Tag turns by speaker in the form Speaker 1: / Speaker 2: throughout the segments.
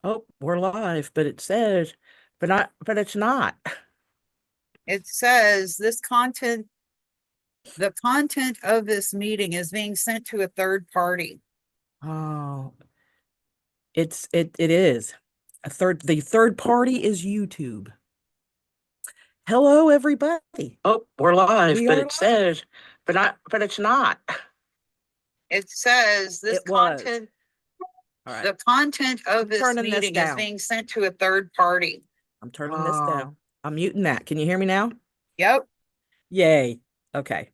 Speaker 1: Oh, we're live, but it says, but it's not.
Speaker 2: It says the content of this meeting is being sent to a third party.
Speaker 1: Oh, it is. The third party is YouTube. Hello, everybody. Oh, we're live,
Speaker 2: We
Speaker 1: but
Speaker 2: are
Speaker 1: it
Speaker 2: live.
Speaker 1: says, but it's not.
Speaker 2: It says
Speaker 1: It was. All right.
Speaker 2: the content of
Speaker 1: I'm
Speaker 2: this
Speaker 1: turning this
Speaker 2: meeting is
Speaker 1: down.
Speaker 2: being sent to a third party.
Speaker 1: I'm turning this down. I'm muting that. Can you hear me now?
Speaker 2: Yep.
Speaker 1: Yay. Okay.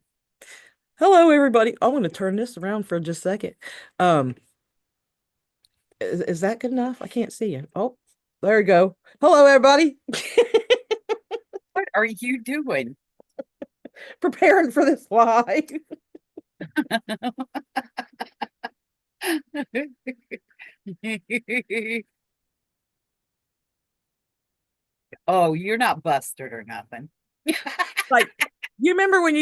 Speaker 1: Hello, everybody. I'm going to turn this around for just a second. Um, is that good enough? I can't see you. Oh, there we go. Hello, everybody.
Speaker 2: What are you doing?
Speaker 1: Preparing for this live.
Speaker 2: Oh, you're not busted or nothing.
Speaker 1: Like, you remember when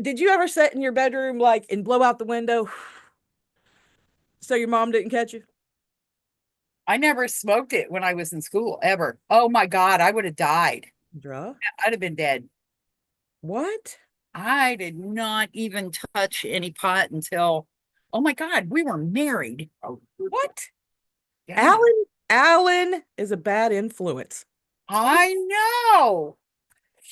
Speaker 1: did you ever sit in your bedroom like and blow out the window so your mom didn't catch you?
Speaker 2: I never smoked it when I was in school, ever. Oh my God, I would have died.
Speaker 1: Druh.
Speaker 2: I'd have been dead.
Speaker 1: What?
Speaker 2: I did not even touch any pot until, oh my God, we were married. Oh,
Speaker 1: What?
Speaker 2: yeah,
Speaker 1: Alan is a bad influence.
Speaker 2: I know.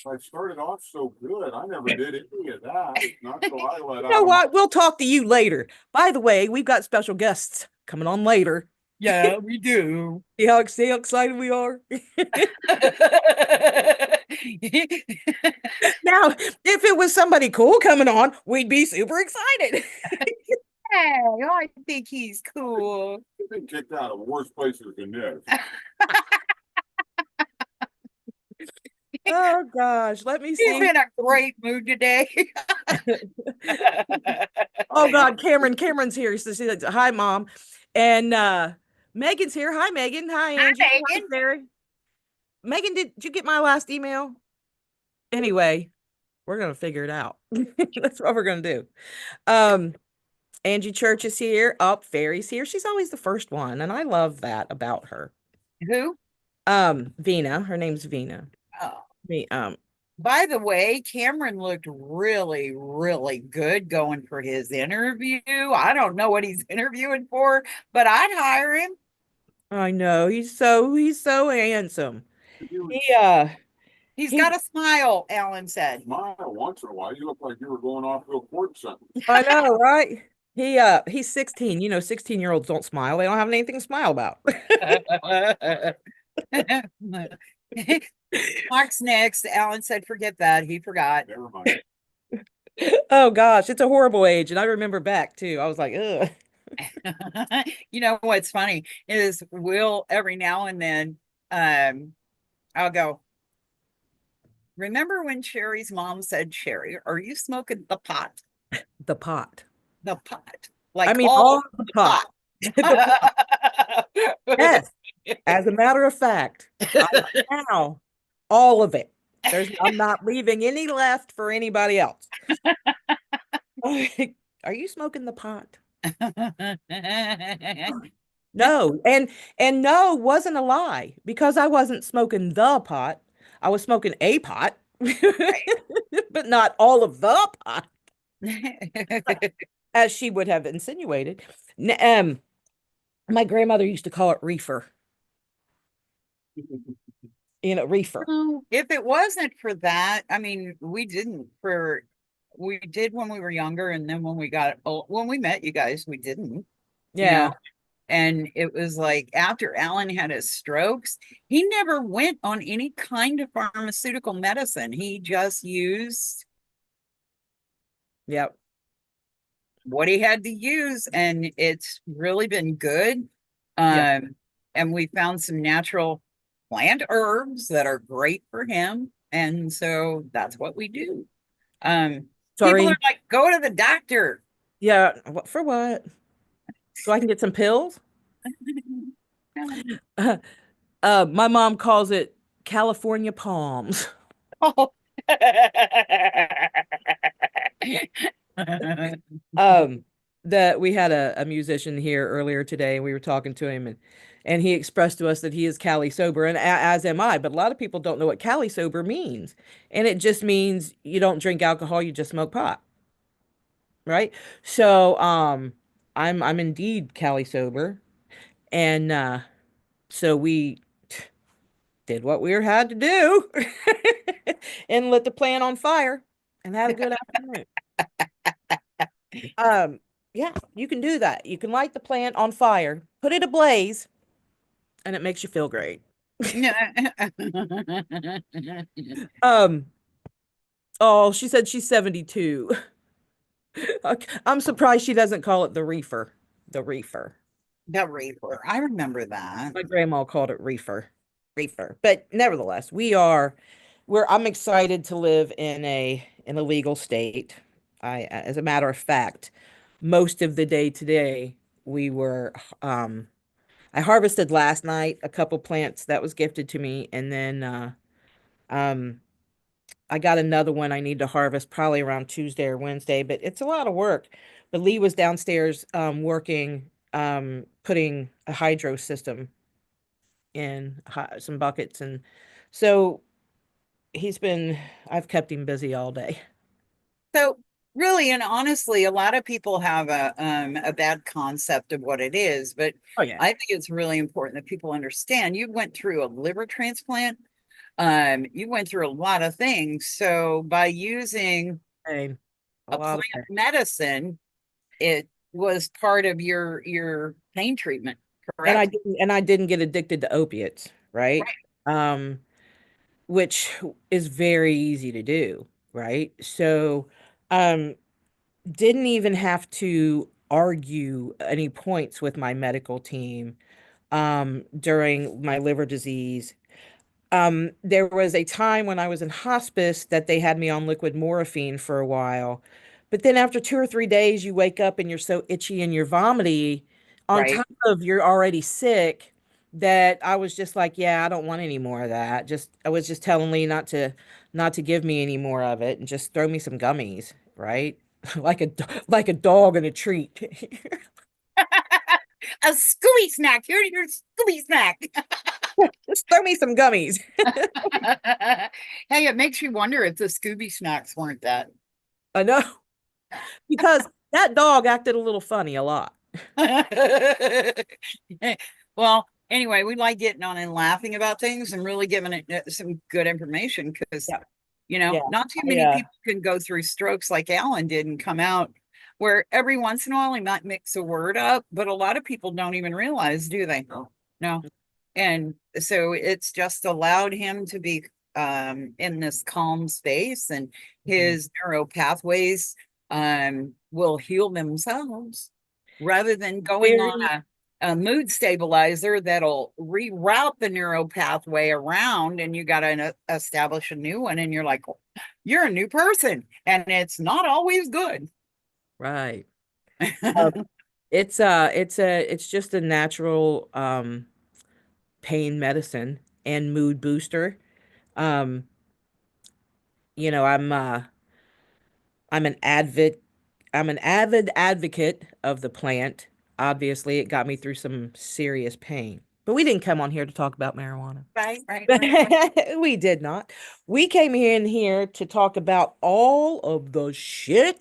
Speaker 3: I started off so good. I never did any of that. Not till I let
Speaker 1: You know
Speaker 3: out of my.
Speaker 1: what? We'll talk to you later. By the way, we've got special guests coming on later.
Speaker 2: Yeah, we do.
Speaker 1: See how excited we are? Now, if it was somebody cool coming on, we'd be super excited.
Speaker 2: Hey, I think he's cool.
Speaker 3: I've been kicked out of worse places than this.
Speaker 1: Oh gosh, let me
Speaker 2: He's
Speaker 1: see.
Speaker 2: in a great mood today.
Speaker 1: Oh God, Cameron's here. So she's like, hi, Mom. And Megan's here. Hi, Megan. Hi,
Speaker 2: Hi,
Speaker 1: Angie. Hi,
Speaker 2: Megan.
Speaker 1: Sarah. Megan, did you get my last email? Anyway, we're gonna figure it out. That's what we're gonna do. Um, Angie Church is here. Up, Fairy's here. She's always the first one, and I love that about her.
Speaker 2: Who?
Speaker 1: Vina. Her name's Vina.
Speaker 2: Oh.
Speaker 1: Me,
Speaker 2: By the way, Cameron looked really, really good going for his interview. I don't know what he's interviewing for, but I'd hire him.
Speaker 1: I know he's so handsome.
Speaker 3: You
Speaker 1: He
Speaker 2: He's
Speaker 1: he
Speaker 2: got a smile, Alan said.
Speaker 3: smile once in a while. You look like you were going off to a court sentence.
Speaker 1: I know, right? He's 16. You know, 16-year-olds don't smile. They don't have anything to smile about.
Speaker 2: Mark's next. Alan said, forget that. He forgot.
Speaker 3: Never mind.
Speaker 1: Oh gosh, it's a horrible age. And I remember back too. I was like, ugh.
Speaker 2: You know what's funny is we'll every now and then I'll go, remember when Sherry's mom said, Sherry, are you smoking the pot?
Speaker 1: The pot.
Speaker 2: The pot.
Speaker 1: I
Speaker 2: Like
Speaker 1: mean,
Speaker 2: all
Speaker 1: all
Speaker 2: of
Speaker 1: the
Speaker 2: the
Speaker 1: pot.
Speaker 2: pot.
Speaker 1: The pot. Yes. As a matter of fact, I now all of it. I'm not leaving any left for anybody else. Are you smoking the pot? No. And no wasn't a lie because I wasn't smoking the pot. I was smoking a pot, but not all of the pot, as she would have insinuated. My grandmother used to call it reefer, reefer.
Speaker 2: If it wasn't for that, I mean, we did when we were younger, and then when we got old, when we met you guys, we didn't, you know.
Speaker 1: Yeah.
Speaker 2: And it was like after Alan had his strokes, he never went on any kind of pharmaceutical medicine. He just used
Speaker 1: Yep.
Speaker 2: what he had to use, and it's really been good.
Speaker 1: Yep.
Speaker 2: And we found some natural plant herbs that are great for him. And so that's what we do. Um, People are
Speaker 1: Sorry.
Speaker 2: like, go to the doctor.
Speaker 1: Yeah. What for what? So I can get some pills? My mom calls it California palms.
Speaker 2: Oh.
Speaker 1: Um, that we had a musician here earlier today, and we were talking to him, and he expressed to us that he is Cali sober, and as am I. But a lot of people don't know what Cali sober means, and it just means you don't drink alcohol, you just smoke pot, right? So, I'm indeed Cali sober, and so we did what we were had to do, and lit the plant on fire, and had a good afternoon. Um, yeah, you can do that. You can light the plant on fire, put it ablaze, and it makes you feel great.
Speaker 2: No.
Speaker 1: Um, oh, she said she's 72. I'm surprised she doesn't call it the reefer. The reefer.
Speaker 2: The Reaper. I remember that.
Speaker 1: My grandma called it reefer. Reefer. But nevertheless, I'm excited to live in a legal state. As a matter of fact, most of the day today we were I harvested last night a couple plants that was gifted to me, and then um I got another one I need to harvest probably around Tuesday or Wednesday, but it's a lot of work. But Lee was downstairs working putting a hydro system in some buckets, and so I've kept him busy all day.
Speaker 2: So really and honestly, a lot of people have a bad concept of what it is, but
Speaker 1: Oh yeah.
Speaker 2: I think it's really important that people understand you went through a liver transplant. You went through a lot of things. So by using
Speaker 1: Pain. A
Speaker 2: a
Speaker 1: lot
Speaker 2: plant
Speaker 1: of pain.
Speaker 2: medicine, it was part of your pain treatment,
Speaker 1: And I
Speaker 2: correct?
Speaker 1: didn't get addicted to opiates, right?
Speaker 2: Right,
Speaker 1: Um, which is very easy to do, right? So, um, didn't even have to argue any points with my medical team during my liver disease. There was a time when I was in hospice that they had me on liquid morphine for a while. But then after 2 or 3 days, you wake up and you're so itchy and you're vomity on
Speaker 2: right.
Speaker 1: top of you're already sick that I was just like, yeah, I don't want any more of that. I was just telling Lee not to give me any more of it and just throw me some gummies, right? Like a dog and a treat.
Speaker 2: A Scooby snack. Here's your Scooby snack.
Speaker 1: Just throw me some gummies.
Speaker 2: Hey, it makes you wonder if the Scooby snacks weren't that.
Speaker 1: I know because that dog acted a little funny a lot.
Speaker 2: Well, anyway, we like getting on and laughing about things and really giving it some good information because,
Speaker 1: Yeah. Yeah.
Speaker 2: not too
Speaker 1: I,
Speaker 2: many people can go through strokes like Alan did and come out where every once in a while he might mix a word up, but a lot of people don't even realize, do they?
Speaker 3: No.
Speaker 2: No. And so it's just allowed him to be in this calm space, and
Speaker 1: Mhm.
Speaker 2: his neural pathways will heal themselves rather than going on
Speaker 1: Very
Speaker 2: a mood stabilizer that'll reroute the neural pathway around, and you got to establish a new one, and you're like, you're a new person, and it's not always good.
Speaker 1: right. Um, it's just a natural pain medicine and mood booster. Um, you know, I'm an avid advocate of the plant. Obviously, it got me through some serious pain. But we didn't come on here to talk about marijuana.
Speaker 2: Right, right, right, right.
Speaker 1: We did not. We came in here to talk about all of the shit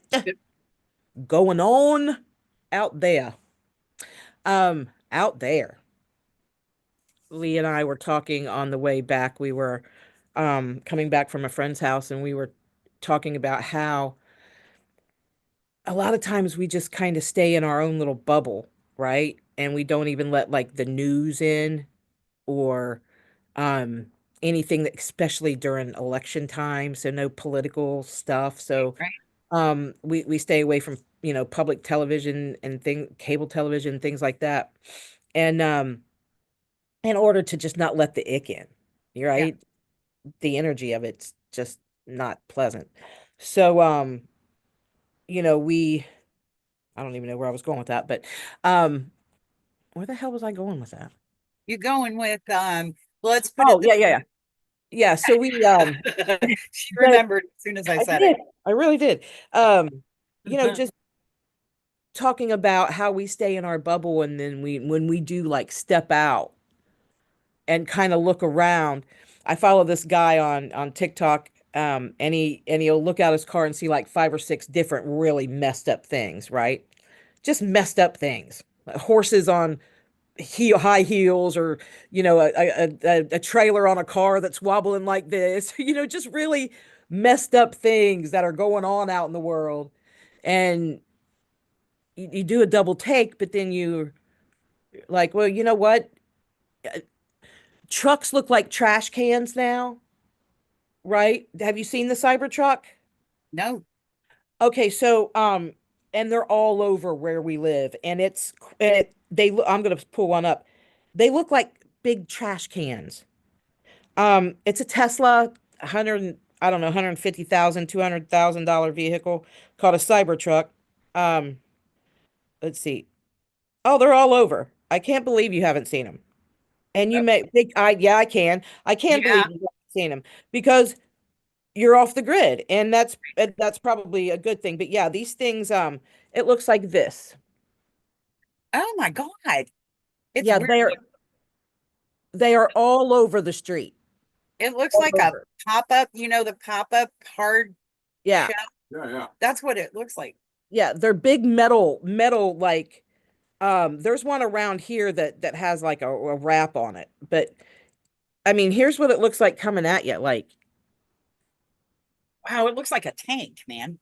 Speaker 1: going on out there. Out there. Lee and I were talking on the way back. We were coming back from a friend's house, and we were talking about how a lot of times we just kind of stay in our own little bubble, right? And we don't even let like the news in or um anything that, especially during election time, so no political stuff. So
Speaker 2: Right.
Speaker 1: we stay away from, public television and cable television, things like that. And in order to just not let the ick in,
Speaker 2: Yeah.
Speaker 1: right? The energy of it's just not pleasant. So we I don't even know where I was going with that, but um where the hell was I going with that?
Speaker 2: You're going with let's put it
Speaker 1: Oh, yeah, yeah, yeah. Yeah, so
Speaker 2: she
Speaker 1: the
Speaker 2: remembered as soon as I
Speaker 1: I
Speaker 2: said it.
Speaker 1: did. I really did. Um, just talking about how we stay in our bubble, and then when we do like step out and kind of look around. I follow this guy on TikTok, and he'll look out his car and see like 5 or 6 different really messed up things, right? Just messed up things. Horses on high heels, or a trailer on a car that's wobbling like this. Just really messed up things that are going on out in the world. And you do a double take, but then you're like, well, you know what? Trucks look like trash cans now, right? Have you seen the Cybertruck?
Speaker 2: No.
Speaker 1: Okay, so and they're all over where we live, and I'm gonna pull one up. They look like big trash cans. It's a Tesla, 100, I don't know, 150,000, $200,000 vehicle called a Cybertruck. Um, let's see. Oh, they're all over. I can't believe you haven't seen them. And you
Speaker 2: Oh,
Speaker 1: may think, yeah, I can. I can believe
Speaker 2: yeah.
Speaker 1: you haven't seen them because you're off the grid, and that's probably a good thing. But yeah, these things, it looks like this.
Speaker 2: Oh my God. It's
Speaker 1: Yeah,
Speaker 2: weird.
Speaker 1: they are all over the street.
Speaker 2: It looks
Speaker 1: All
Speaker 2: like a
Speaker 1: over.
Speaker 2: pop-up, the pop-up hard
Speaker 1: Yeah,
Speaker 2: shell.
Speaker 3: Yeah, yeah.
Speaker 2: That's what it looks like.
Speaker 1: yeah, they're big metal like. There's one around here that has like a wrap on it. But I mean, here's what it looks like coming at you. Like,
Speaker 2: Wow, it looks like a tank, man.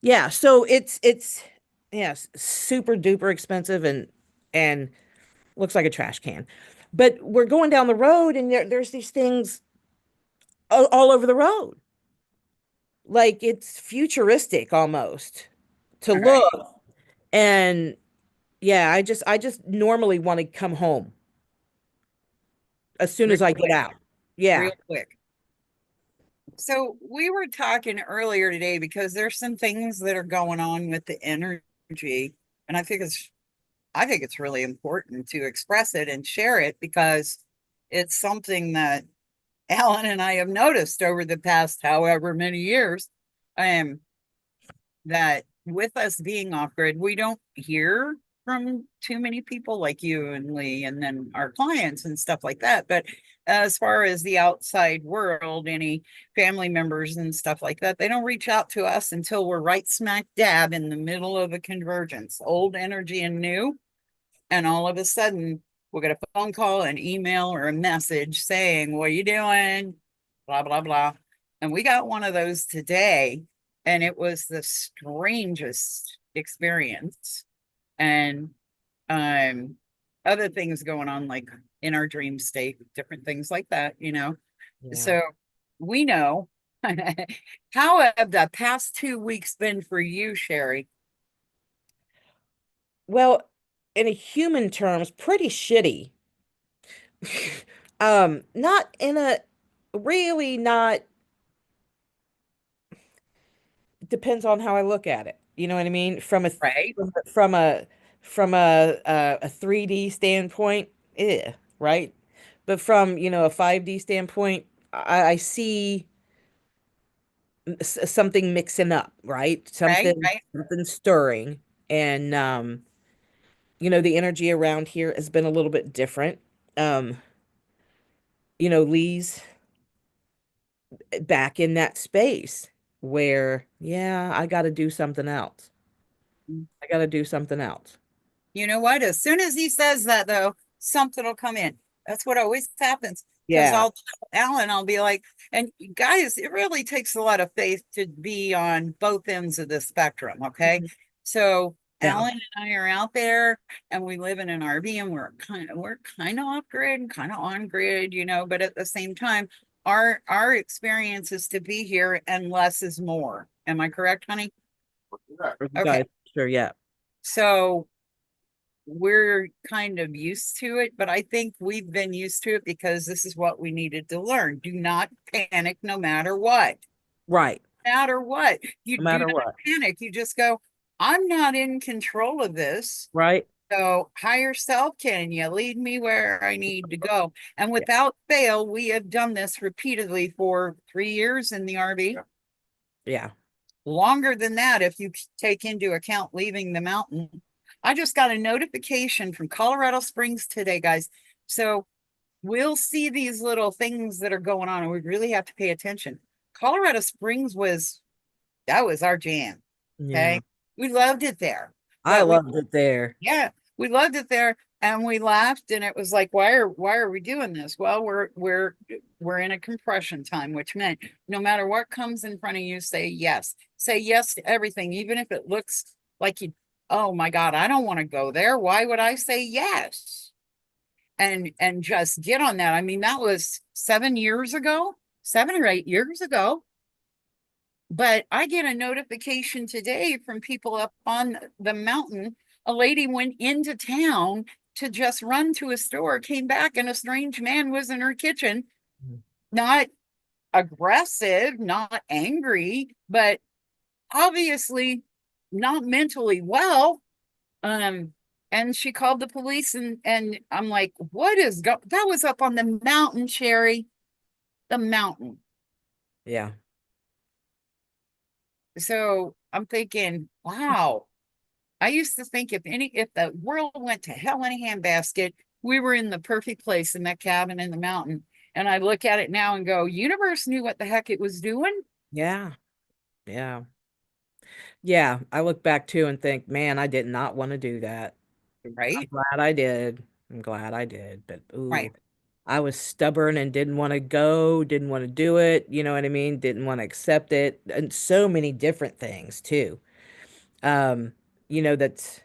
Speaker 1: yeah, so it's yes, super duper expensive, and looks like a trash can. But we're going down the road, and there's these things all over the road. Like, it's futuristic almost to
Speaker 2: All right.
Speaker 1: look. And yeah, I just normally want to come home as soon
Speaker 2: Real
Speaker 1: as I get
Speaker 2: quick,
Speaker 1: out. Yeah.
Speaker 2: real quick. So we were talking earlier today because there's some things that are going on with the energy, and I think it's really important to express it and share it because it's something that Alan and I have noticed over the past however many years. Um, that with us being off grid, we don't hear from too many people like you and Lee, and then our clients and stuff like that. But as far as the outside world, any family members and stuff like that, they don't reach out to us until we're right smack dab in the middle of a convergence, old energy and new. And all of a sudden, we'll get a phone call, an email, or a message saying, "What are you doing?" Blah, blah, blah. And we got one of those today, and it was the strangest experience. And um, other things going on, like in our dream state, different things like that.
Speaker 1: Yeah.
Speaker 2: So we know. How have the past 2 weeks been for you, Sherry?
Speaker 1: Well, in a human terms, pretty shitty. Not in a really not depends on how I look at it. You know what I mean?
Speaker 2: Right?
Speaker 1: From a from a 3D standpoint, yeah, right? But from, a 5D standpoint, I see something mixing up, right?
Speaker 2: Right?
Speaker 1: Something
Speaker 2: Right?
Speaker 1: something stirring. And the energy around here has been a little bit different. Um, Lee's back in that space where, yeah, I got to do something else. I got to do something else.
Speaker 2: You know what? As soon as he says that, though, something will come in. That's what always happens. Because
Speaker 1: Yeah.
Speaker 2: I'll tell Alan, I'll be like, and guys, it really takes a lot of faith to be on both ends of the spectrum. Okay.
Speaker 1: Mhm.
Speaker 2: So
Speaker 1: Yeah.
Speaker 2: Alan and I are out there and we live in an RV and we're kind of off grid and kind of on grid, but at the same time, our experience is to be here and less is more. Am I correct, honey?
Speaker 3: Yeah.
Speaker 1: For you
Speaker 2: Okay.
Speaker 1: guys, sure. Yeah.
Speaker 2: So we're kind of used to it, but I think we've been used to it because this is what we needed to learn. Do not panic no matter what.
Speaker 1: Right.
Speaker 2: No matter what. You
Speaker 1: No
Speaker 2: do
Speaker 1: matter
Speaker 2: not
Speaker 1: what.
Speaker 2: panic. You just go, I'm not in control of this.
Speaker 1: Right.
Speaker 2: So higher self, can you lead me where I need to go? And
Speaker 1: Yeah.
Speaker 2: without fail, we have done this repeatedly for 3 years in the RV.
Speaker 3: Yeah.
Speaker 1: Yeah.
Speaker 2: longer than that if you take into account leaving the mountain. I just got a notification from Colorado Springs today, guys. So we'll see these little things that are going on, and we really have to pay attention. Colorado Springs that was our jam.
Speaker 1: Yeah.
Speaker 2: Okay. We loved it there.
Speaker 1: I
Speaker 2: But we
Speaker 1: loved it there.
Speaker 2: yeah, we loved it there, and we laughed, and it was like, why are we doing this? Well, we're in a compression time, which meant no matter what comes in front of you, say yes. Say yes to everything, even if it looks like you, oh my God, I don't want to go there. Why would I say yes? And just get on that. I mean, that was 7 years ago, 7 or 8 years ago. But I get a notification today from people up on the mountain. A lady went into town to just run to a store, came back, and a strange man was in her kitchen. Not aggressive, not angry, but obviously not mentally well. And she called the police, and I'm like, what is that was up on the mountain, Sherry, the mountain.
Speaker 1: Yeah.
Speaker 2: So I'm thinking, wow. I used to think if the world went to hell in a handbasket, we were in the perfect place in that cabin in the mountain. And I look at it now and go, universe knew what the heck it was doing,
Speaker 1: Yeah. Yeah. Yeah. I look back too and think, man, I did not want to do that. I'm
Speaker 2: right?
Speaker 1: glad I did. I'm glad I did. But ooh,
Speaker 2: Right.
Speaker 1: I was stubborn and didn't want to go, didn't want to do it. You know what I mean? Didn't want to accept it. And so many different things too. Um, you know, that's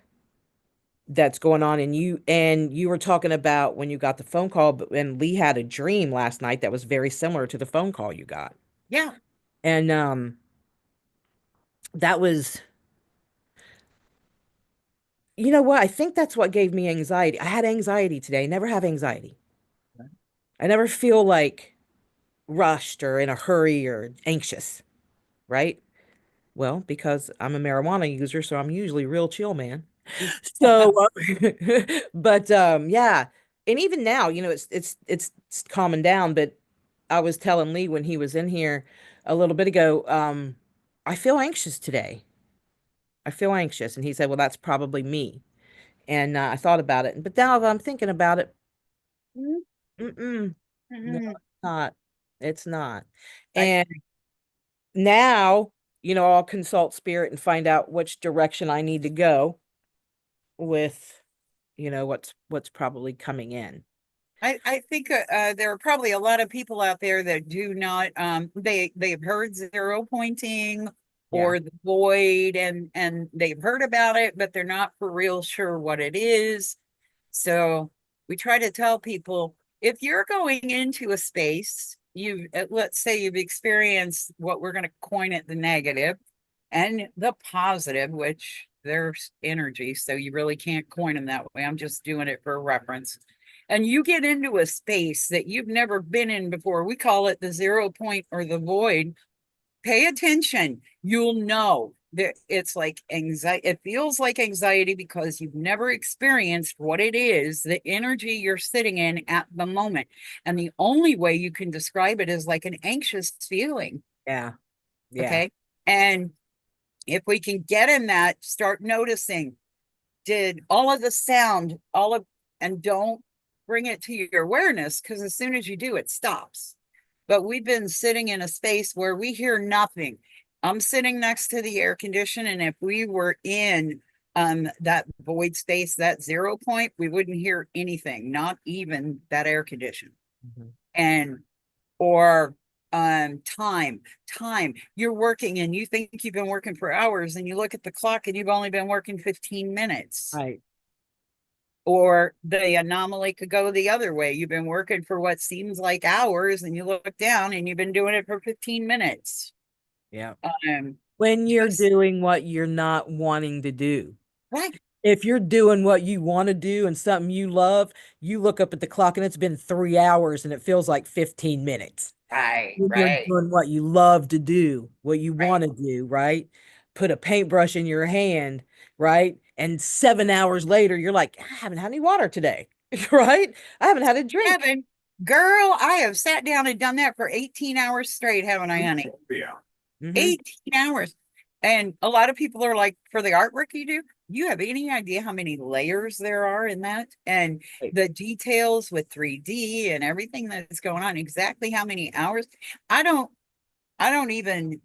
Speaker 1: going on. And you were talking about when you got the phone call, but and Lee had a dream last night that was very similar to the phone call you got.
Speaker 2: Yeah.
Speaker 1: And that was, you know what? I think that's what gave me anxiety. I had anxiety today. Never have anxiety. I never feel like rushed or in a hurry or anxious, right? Well, because I'm a marijuana user, so I'm usually real chill, man. So, but yeah, and even now, you know, it's calming down. But I was telling Lee when he was in here a little bit ago, I feel anxious today. I feel anxious, and he said, "Well, that's probably me." And I thought about it, but now that I'm thinking about it, mm-mm, no,
Speaker 2: Mhm.
Speaker 1: it's not. It's not.
Speaker 2: I,
Speaker 1: And now, you know, I'll consult spirit and find out which direction I need to go with, you know, what's probably coming in.
Speaker 2: I think there are probably a lot of people out there that do not they've heard zero pointing
Speaker 1: Yeah.
Speaker 2: or the void, and they've heard about it, but they're not for real sure what it is. So we try to tell people, if you're going into a space, let's say you've experienced what we're going to coin it, the negative and the positive, which there's energy, so you really can't coin them that way. I'm just doing it for reference. And you get into a space that you've never been in before. We call it the 0 point or the void. Pay attention. You'll know that it's like anxiety. It feels like anxiety because you've never experienced what it is, the energy you're sitting in at the moment. And the only way you can describe it is like an anxious feeling.
Speaker 1: Yeah. Yeah.
Speaker 2: Okay. And if we can get in that, start noticing, did all of the sound, and don't bring it to your awareness, because as soon as you do, it stops. But we've been sitting in a space where we hear nothing. I'm sitting next to the air condition, and if we were in that void space, that 0 point, we wouldn't hear anything, not even that air condition.
Speaker 1: Mhm.
Speaker 2: And or time you're working and you think you've been working for hours, and you look at the clock and you've only been working 15 minutes.
Speaker 1: Right.
Speaker 2: Or the anomaly could go the other way. You've been working for what seems like hours, and you look down and you've been doing it for 15 minutes.
Speaker 1: Yeah.
Speaker 2: um
Speaker 1: When you're
Speaker 2: just
Speaker 1: doing what you're not wanting to do.
Speaker 2: right.
Speaker 1: If you're doing what you want to do and something you love, you look up at the clock and it's been 3 hours and it feels like 15 minutes.
Speaker 2: Right.
Speaker 1: When you're
Speaker 2: Right.
Speaker 1: doing what you love to do, what you
Speaker 2: Right.
Speaker 1: want to do, right? Put a paintbrush in your hand, right? And 7 hours later, you're like, I haven't had any water today, right? I haven't had a drink.
Speaker 2: Kevin, girl, I have sat down and done that for 18 hours straight, haven't I, honey?
Speaker 3: Yeah.
Speaker 1: Hmm.
Speaker 2: 18 hours. And a lot of people are like, for the artwork you have any idea how many layers there are in that? And
Speaker 1: Right.
Speaker 2: the details with 3D and everything that's going on, exactly how many hours. I don't I don't even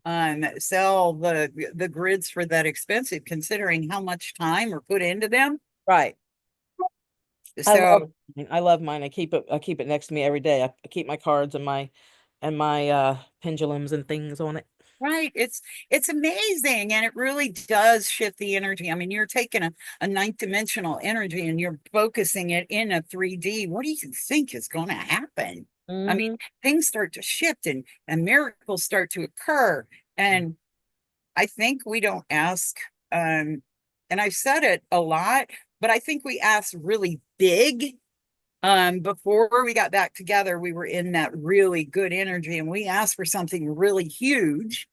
Speaker 2: sell the grids for that expensive, considering how much time are put into them.
Speaker 1: Right. I love
Speaker 2: So
Speaker 1: mine. I love mine. I keep it next to me every day. I keep my cards and my pendulums and things on it.
Speaker 2: right, it's amazing, and it really does shift the energy. I mean, you're taking a ninth dimensional energy and you're focusing it in a 3D. What do you think is going to happen? I mean,
Speaker 1: Hmm.
Speaker 2: things start to shift and miracles start to occur. And I think we don't ask, and I've said it a lot, but I think we asked really big. Before we got back together, we were in that really good energy and we asked for something really huge.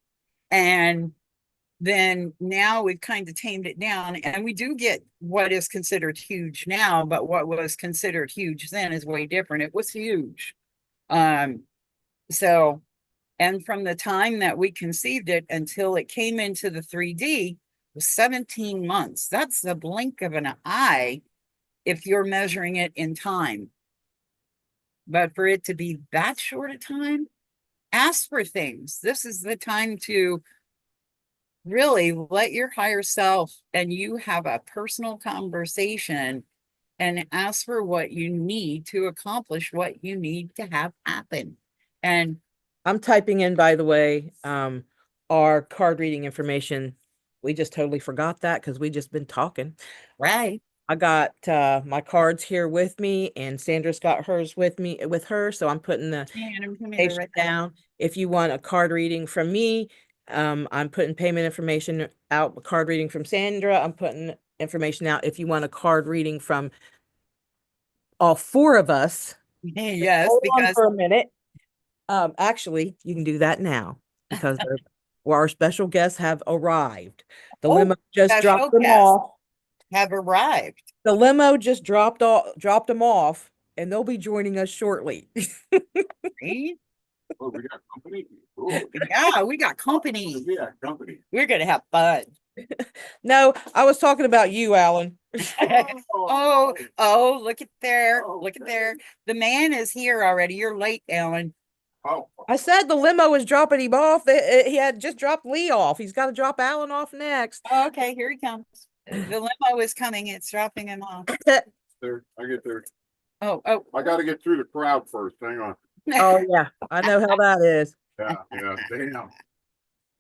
Speaker 2: And then now we've kind of tamed it down and we do get what is considered huge now, but what was considered huge then is way different. It was huge. Um, so, and from the time that we conceived it until it came into the 3D was 17 months. That's the blink of an eye if you're measuring it in time. But for it to be that short a time, ask for things. This is the time to really let your higher self and you have a personal conversation and ask for what you need to accomplish what you need to have happen. And
Speaker 1: I'm typing in, by the way, our card reading information. We just totally forgot that because we just been talking.
Speaker 2: right,
Speaker 1: I got my cards here with me, and Sandra's got hers with her. So I'm putting the
Speaker 2: and I'm
Speaker 1: information
Speaker 2: right there.
Speaker 1: down. If you want a card reading from me, I'm putting payment information out. A card reading from Sandra, I'm putting information out. If you want a card reading from all four of us,
Speaker 2: Yes,
Speaker 1: hold on
Speaker 2: because
Speaker 1: for a minute. Actually, you can do that now because our special guests have arrived. The
Speaker 2: oh,
Speaker 1: limo just dropped
Speaker 2: special
Speaker 1: them
Speaker 2: guests
Speaker 1: off.
Speaker 2: have arrived.
Speaker 1: The limo just dropped them off, and they'll be joining us shortly.
Speaker 2: Right?
Speaker 3: Oh, we got company? Cool.
Speaker 2: Yeah, we got company.
Speaker 3: Yeah, company.
Speaker 2: We're gonna have fun.
Speaker 1: No, I was talking about you, Alan.
Speaker 2: Oh, look at there.
Speaker 3: Oh,
Speaker 2: Look at
Speaker 3: okay.
Speaker 2: there. The man is here already. You're late, Alan.
Speaker 3: Oh,
Speaker 1: I said the limo was dropping him off. He had just dropped Lee off. He's got to drop Alan off next.
Speaker 2: Oh, okay, here he comes. The limo is coming. It's dropping him off.
Speaker 3: there. I get there.
Speaker 2: Oh.
Speaker 3: I got to get through the crowd first. Hang on.
Speaker 1: Oh yeah, I know how that is.
Speaker 3: Yeah, yeah. Damn.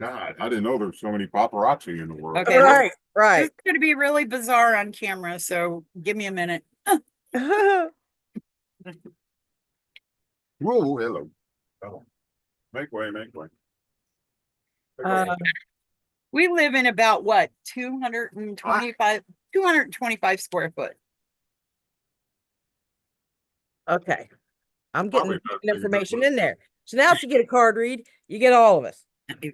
Speaker 3: God, I didn't know there was so many paparazzi in the world.
Speaker 2: Okay,
Speaker 1: Right,
Speaker 2: this
Speaker 1: right.
Speaker 2: is going to be really bizarre on camera, so give me a minute.
Speaker 3: Whoa, hello. Oh, make way, make way.
Speaker 1: Uh,
Speaker 2: We live in about what, 225 square foot.
Speaker 1: okay, I'm getting
Speaker 3: Probably
Speaker 1: the
Speaker 3: better than
Speaker 1: information
Speaker 3: good.
Speaker 1: in there. So now, if you get a card read, you get all of us.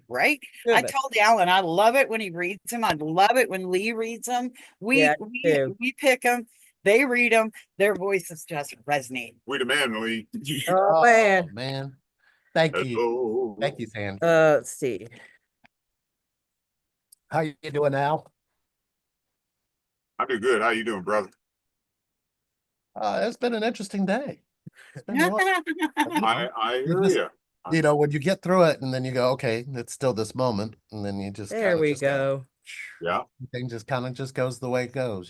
Speaker 2: Right? I
Speaker 1: Goodness.
Speaker 2: told Alan I love it when he reads them. I love it when Lee reads them.
Speaker 1: Yeah,
Speaker 2: We
Speaker 1: I
Speaker 2: we
Speaker 1: do.
Speaker 2: we pick them, they read them, their voices just resonate.
Speaker 3: We the man, Lee.
Speaker 1: Oh
Speaker 4: Oh
Speaker 1: man.
Speaker 4: man. Thank you.
Speaker 3: Hello.
Speaker 4: Thank you, Sam.
Speaker 1: Let's see.
Speaker 4: How you doing now?
Speaker 3: I do good. How you doing, brother?
Speaker 4: It's been an interesting day. It's been real,
Speaker 3: I
Speaker 4: you
Speaker 3: hear
Speaker 4: just,
Speaker 3: you.
Speaker 4: when you get through it and then you go, okay, it's still this moment. And then you just
Speaker 1: There
Speaker 4: kind of
Speaker 1: we
Speaker 4: just
Speaker 1: go.
Speaker 3: Yeah.
Speaker 4: thing just kind of just goes the way it goes.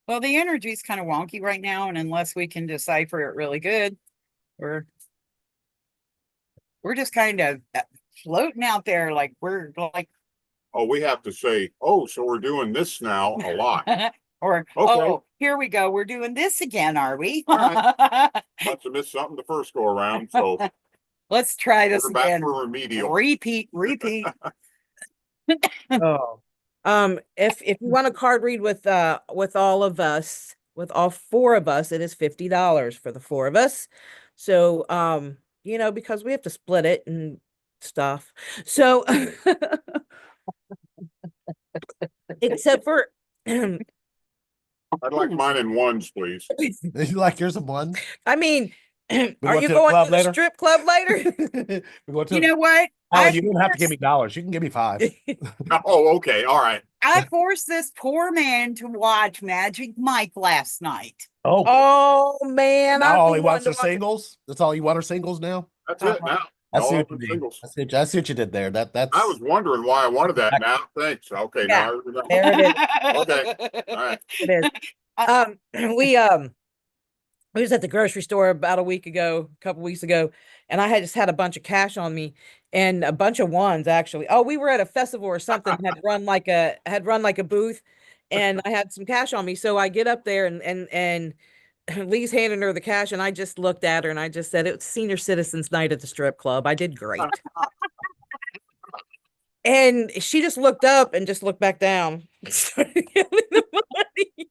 Speaker 2: Well, the energy is kind of wonky right now, and unless we can decipher it really good, we're we're just kind of floating out there like we're like
Speaker 3: Oh, we have to say, oh, so we're doing this now a lot.
Speaker 2: or
Speaker 3: Okay.
Speaker 2: oh, here we go. We're doing this again, are we?
Speaker 3: All Must have missed something the first go around. So
Speaker 2: Let's try this
Speaker 3: we're back
Speaker 2: again.
Speaker 3: for remedial.
Speaker 2: Repeat.
Speaker 1: Oh. If you want a card read with all of us, with all four of us, it is $50 for the four of us. So because we have to split it and stuff. So except for
Speaker 3: I'd like mine in ones, please.
Speaker 4: Like here's a one.
Speaker 1: I mean,
Speaker 4: We
Speaker 1: Are you
Speaker 4: to the
Speaker 1: going
Speaker 4: club
Speaker 1: to the
Speaker 4: later?
Speaker 1: strip club later?
Speaker 4: We going to
Speaker 2: You know what?
Speaker 4: Alan, you don't have to give me dollars. You can give me $5.
Speaker 3: Oh, okay. All right.
Speaker 2: I forced this poor man to watch Magic Mike last night.
Speaker 4: Oh,
Speaker 1: Oh man,
Speaker 4: now
Speaker 1: I've
Speaker 4: all
Speaker 1: been
Speaker 4: he wants
Speaker 1: wanting
Speaker 4: are
Speaker 1: to watch it.
Speaker 4: singles. That's all you want are singles now.
Speaker 3: That's it now.
Speaker 4: I see
Speaker 3: All
Speaker 4: what
Speaker 3: open
Speaker 4: you mean.
Speaker 3: singles.
Speaker 4: I see what you did there.
Speaker 3: I was wondering why I wanted that now. Thanks. Okay,
Speaker 1: Yeah,
Speaker 3: now I remember.
Speaker 1: there it is.
Speaker 3: Okay. All right.
Speaker 1: It is. Um, we um we was at the grocery store about a couple weeks ago, and I had just had a bunch of cash on me and a bunch of ones actually. Oh, we were at a festival or something, had run like a booth, and I had some cash on me. So I get up there and Lee's handing her the cash, and I just looked at her and I just said, "It's senior citizens night at the strip club. I did great." And she just looked up and just looked back down. Started giving the money.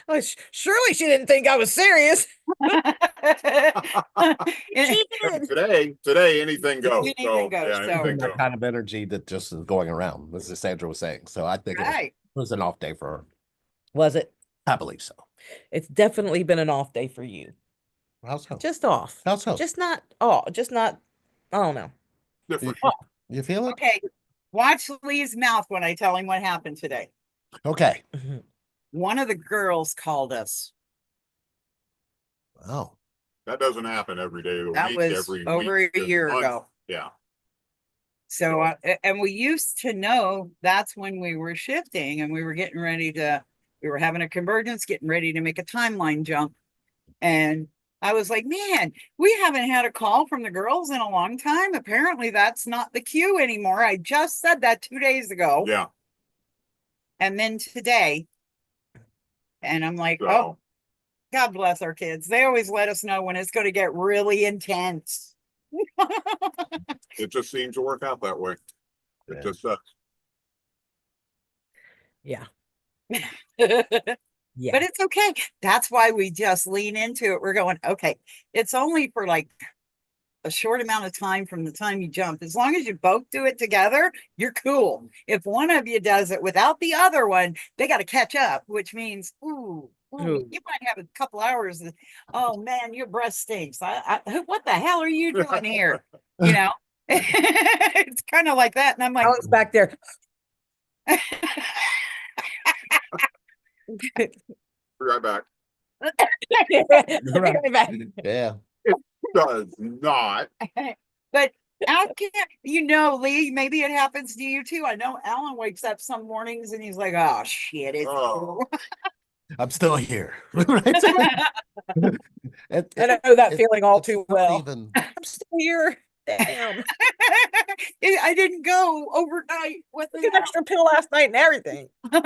Speaker 1: Like, surely she didn't think I was serious. She did.
Speaker 3: Today, anything goes.
Speaker 2: Anything
Speaker 3: So
Speaker 2: goes,
Speaker 3: yeah,
Speaker 2: so-
Speaker 3: anything
Speaker 4: That
Speaker 3: goes.
Speaker 4: kind of energy that just is going around, as Sandra was saying. So I think
Speaker 2: Right.
Speaker 4: it was an off day for her.
Speaker 1: Was it?
Speaker 4: I believe so.
Speaker 1: It's definitely been an off day for you.
Speaker 4: How so?
Speaker 1: Just off.
Speaker 4: How so?
Speaker 1: Just not off. Just not. I don't know.
Speaker 3: Different.
Speaker 4: You feel it?
Speaker 2: Okay. Watch Lee's mouth when I tell him what happened today.
Speaker 4: Okay.
Speaker 2: One of the girls called us.
Speaker 4: Oh,
Speaker 3: That doesn't happen every day of the
Speaker 2: That
Speaker 3: week,
Speaker 2: was
Speaker 3: every
Speaker 2: over
Speaker 3: week,
Speaker 2: a
Speaker 3: this
Speaker 2: year
Speaker 3: month.
Speaker 2: ago.
Speaker 3: Yeah.
Speaker 2: So, and we used to know that's when we were shifting and we were getting ready to, we were having a convergence, getting ready to make a timeline jump. And I was like, man, we haven't had a call from the girls in a long time. Apparently, that's not the cue anymore. I just said that 2 days ago.
Speaker 3: Yeah.
Speaker 2: And then today, and I'm like,
Speaker 3: So
Speaker 2: oh, God bless our kids. They always let us know when it's going to get really intense.
Speaker 3: it just seems to work out that way. It
Speaker 4: Yeah.
Speaker 3: just
Speaker 1: Yeah.
Speaker 2: But
Speaker 1: Yeah.
Speaker 2: it's okay. That's why we just lean into it. We're going, okay, it's only for like a short amount of time from the time you jump. As long as you both do it together, you're cool. If one of you does it without the other one, they got to catch up, which means, ooh,
Speaker 1: Ooh.
Speaker 2: you might have a couple hours. Oh man, your breath stinks. What the hell are you doing here? You know, it's kind of like that. And I'm like,
Speaker 1: Alan's back there.
Speaker 3: be right back.
Speaker 1: Right back.
Speaker 4: yeah.
Speaker 3: Does not.
Speaker 2: but Al can't, you know, Lee, maybe it happens to you too. I know Alan wakes up some mornings and he's like, oh shit, it's
Speaker 3: Oh.
Speaker 4: I'm still here. Right?
Speaker 1: I know that feeling all
Speaker 4: it's
Speaker 1: too
Speaker 4: not
Speaker 1: well.
Speaker 4: even
Speaker 1: I'm still here. Damn.
Speaker 2: I didn't go overnight. What
Speaker 1: Took
Speaker 2: the
Speaker 1: an extra pill last night and everything.
Speaker 2: hell?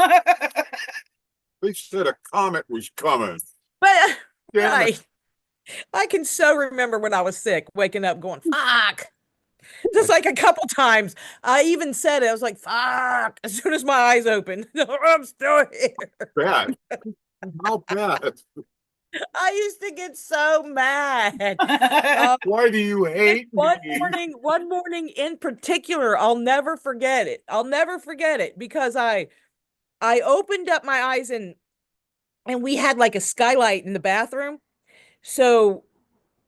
Speaker 3: They said a comet was coming.
Speaker 1: But
Speaker 3: Damn it.
Speaker 1: I can so remember when I was sick, waking up going, fuck. Just like a couple times. I even said it. I was like, fuck. As soon as my eyes opened, I'm still here.
Speaker 3: Bad. How bad?
Speaker 1: I used to get so mad.
Speaker 3: Why do you hate me?
Speaker 1: One morning in particular, I'll never forget it. I'll never forget it because I opened up my eyes and we had like a skylight in the bathroom. So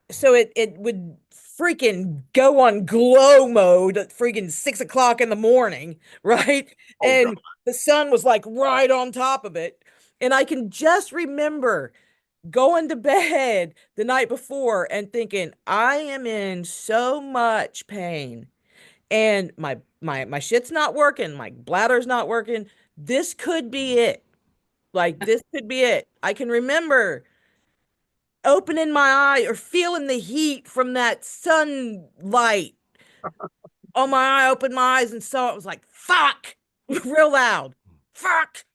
Speaker 1: it would freaking go on glow mode at freaking 6 o'clock in the morning, right?
Speaker 3: Oh,
Speaker 1: And
Speaker 3: God.
Speaker 1: the sun was like right on top of it. And I can just remember going to bed the night before and thinking, I am in so much pain. And my shit's not working, my bladder's not working. This could be it. Like this could be it. I can remember opening my eye or feeling the heat from that sunlight on my eye, opened my eyes and saw it was like, fuck, real loud, fuck.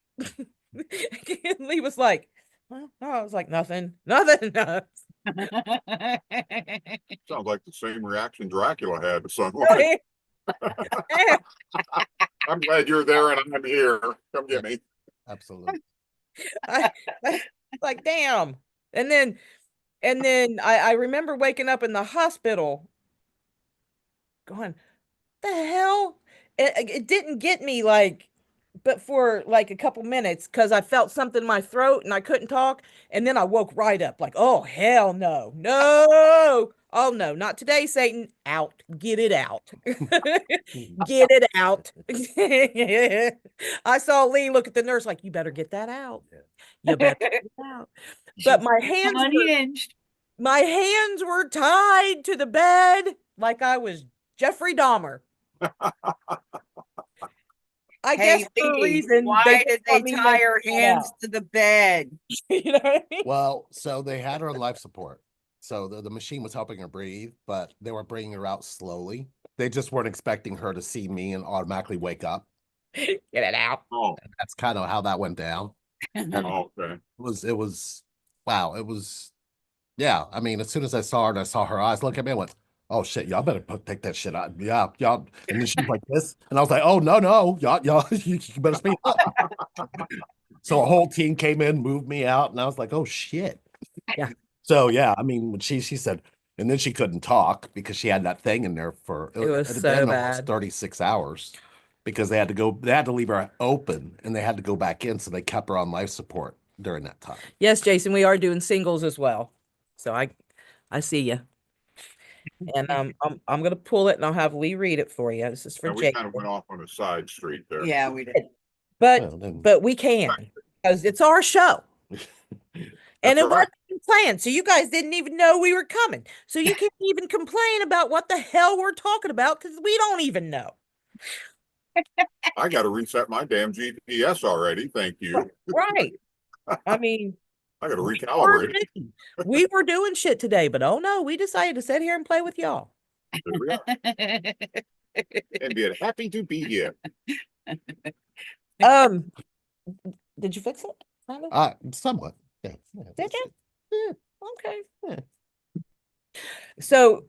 Speaker 1: And Lee was like, well, no, I was like, nothing.
Speaker 3: Sounds like the same reaction Dracula had to sunlight. I'm glad you're there and I'm here. Come get me.
Speaker 4: absolutely.
Speaker 1: I like, damn. And then I remember waking up in the hospital going, the hell? It didn't get me like but for like a couple minutes because I felt something in my throat and I couldn't talk. And then I woke right up like, oh, hell no, no. Oh, no, not today, Satan. Out. Get it out. Get it out. I saw Lee look at the nurse like, you better get that out. You better get it out. But
Speaker 2: She's unhinged.
Speaker 1: my hands were tied to the bed like I was Jeffrey Dahmer. I guess
Speaker 2: Hey,
Speaker 1: for a
Speaker 2: Lee,
Speaker 1: reason they
Speaker 2: why
Speaker 1: just
Speaker 2: did they
Speaker 1: want me to
Speaker 2: tie her
Speaker 1: get
Speaker 2: hands
Speaker 1: out.
Speaker 2: to the bed?
Speaker 1: You know what I mean?
Speaker 4: Well, so they had her on life support. So the machine was helping her breathe, but they were bringing her out slowly. They just weren't expecting her to see me and automatically wake up.
Speaker 1: Get it out.
Speaker 3: Oh,
Speaker 4: That's kind of how that went down.
Speaker 3: okay.
Speaker 4: It was, wow. It was, yeah. I mean, as soon as I saw her and I saw her eyes look at me, I went, oh shit, y'all better take that shit out. Yeah, y'all. And then she's like this. And I was like, oh, no, y'all, you better speak up. So a whole team came in, moved me out, and I was like, oh shit.
Speaker 1: Yeah.
Speaker 4: So yeah, I mean, when she said, and then she couldn't talk because she had that thing in there for
Speaker 1: It was
Speaker 4: it had
Speaker 1: so
Speaker 4: been almost
Speaker 1: bad.
Speaker 4: 36 hours because they had to leave her open and they had to go back in, so they kept her on life support during that time.
Speaker 1: Yes, Jason, we are doing singles as well. So I see you. And I'm gonna pull it and I'll have Lee read it for you. This is for
Speaker 3: And we kind of
Speaker 1: Jason.
Speaker 3: went off on a side street there.
Speaker 2: Yeah, we did.
Speaker 1: But
Speaker 4: Well, then,
Speaker 1: we can because it's our show. And
Speaker 3: That's
Speaker 1: it
Speaker 3: right.
Speaker 1: wasn't planned. So you guys didn't even know we were coming. So you can't even complain about what the hell we're talking about because we don't even know.
Speaker 3: I got to reset my damn GPS already. Thank you.
Speaker 1: Right. I mean,
Speaker 3: I got to
Speaker 1: we were
Speaker 3: recalibrate.
Speaker 1: busy. We were doing shit today, but oh no, we decided to sit here and play with y'all.
Speaker 3: There we are. And being happy to be here.
Speaker 1: Um, did you fix it? Simon?
Speaker 4: somewhat. Yeah.
Speaker 1: Did you?
Speaker 4: Yeah.
Speaker 1: Okay.
Speaker 4: Yeah.
Speaker 1: So,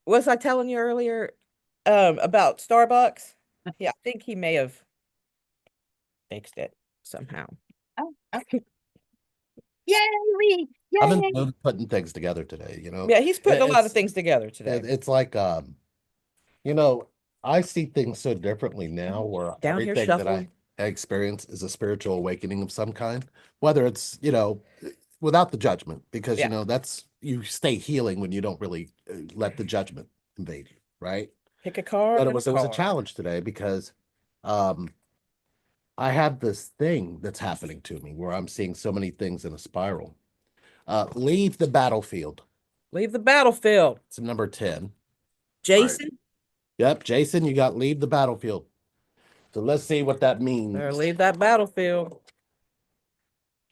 Speaker 1: was I telling you earlier, about Starbucks? Yeah, I think he may have fixed it somehow.
Speaker 2: Oh, okay. Yay, Lee!
Speaker 4: I've
Speaker 2: Yay!
Speaker 4: been putting things together today, you know.
Speaker 1: Yeah, he's putting a lot of
Speaker 4: It's
Speaker 1: things together today.
Speaker 4: it's like you know, I see things so differently now where
Speaker 1: Down here
Speaker 4: everything that
Speaker 1: shuffling.
Speaker 4: I experience is a spiritual awakening of some kind, whether it's, without the judgment, because,
Speaker 1: Yeah.
Speaker 4: that's you stay healing when you don't really let the judgment invade you, right?
Speaker 1: Pick a card
Speaker 4: But
Speaker 1: and a
Speaker 4: it was a
Speaker 1: card.
Speaker 4: challenge today because um I have this thing that's happening to me where I'm seeing so many things in a spiral. Leave the battlefield.
Speaker 1: Leave the battlefield.
Speaker 4: It's number 10.
Speaker 3: Right.
Speaker 1: Jason,
Speaker 4: Yep, Jason, you got leave the battlefield. So let's see what that
Speaker 1: better
Speaker 4: means.
Speaker 1: leave that battlefield.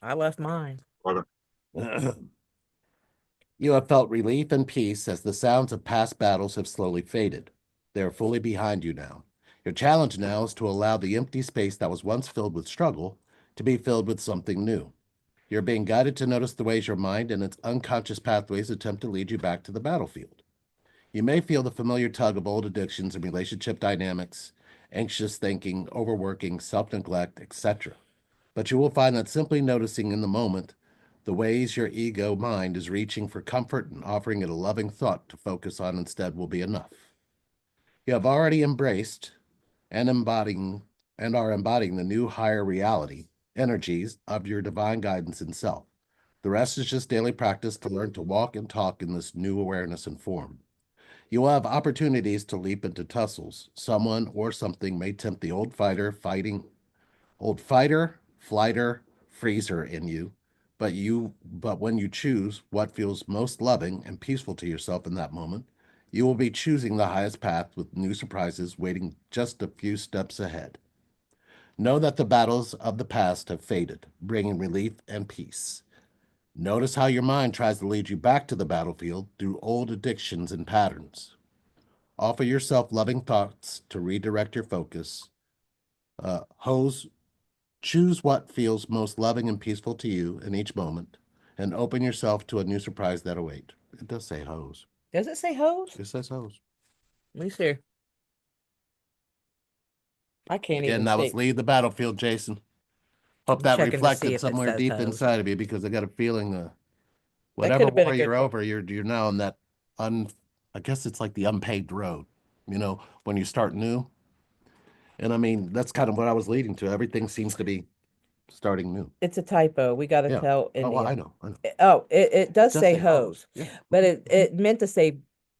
Speaker 1: I left mine.
Speaker 4: You have felt relief and peace as the sounds of past battles have slowly faded. They are fully behind you now. Your challenge now is to allow the empty space that was once filled with struggle to be filled with something new. You're being guided to notice the ways your mind and its unconscious pathways attempt to lead you back to the battlefield. You may feel the familiar tug of old addictions and relationship dynamics, anxious thinking, overworking, self neglect, etc. But you will find that simply noticing in the moment the ways your ego mind is reaching for comfort and offering it a loving thought to focus on instead will be enough. You have already embraced and embodying and are embodying the new higher reality, energies of your divine guidance and self. The rest is just daily practice to learn to walk and talk in this new awareness and form. You will have opportunities to leap into tussles. Someone or something may tempt the old fighter, flighter, freezer in you, but when you choose what feels most loving and peaceful to yourself in that moment, you will be choosing the highest path with new surprises waiting just a few steps ahead. Know that the battles of the past have faded, bringing relief and peace. Notice how your mind tries to lead you back to the battlefield through old addictions and patterns. Offer yourself loving thoughts to redirect your focus. Hose Choose what feels most loving and peaceful to you in each moment, and open yourself to a new surprise that await. It does say hose.
Speaker 1: Does it say hose?
Speaker 4: It says hose.
Speaker 1: Let me see. I can't
Speaker 4: Again,
Speaker 1: even
Speaker 4: that
Speaker 1: see.
Speaker 4: was leave the battlefield, Jason. Hope
Speaker 1: I'm
Speaker 4: that
Speaker 1: checking to see
Speaker 4: reflected
Speaker 1: if it
Speaker 4: somewhere
Speaker 1: says
Speaker 4: deep
Speaker 1: hose.
Speaker 4: inside of you because I got a feeling
Speaker 1: That could
Speaker 4: whatever
Speaker 1: have been
Speaker 4: war
Speaker 1: a good
Speaker 4: you're
Speaker 1: one.
Speaker 4: over, you're now on that I guess it's like the unpaved road. When you start new, And I mean, that's kind of what I was leading to. Everything seems to be starting new.
Speaker 1: It's a typo. We got to
Speaker 4: Yeah.
Speaker 1: tell
Speaker 4: Oh, well,
Speaker 1: India.
Speaker 4: I know. I know.
Speaker 1: Oh, it does
Speaker 4: Just
Speaker 1: say
Speaker 4: say
Speaker 1: hose,
Speaker 4: Yeah.
Speaker 1: but it meant to say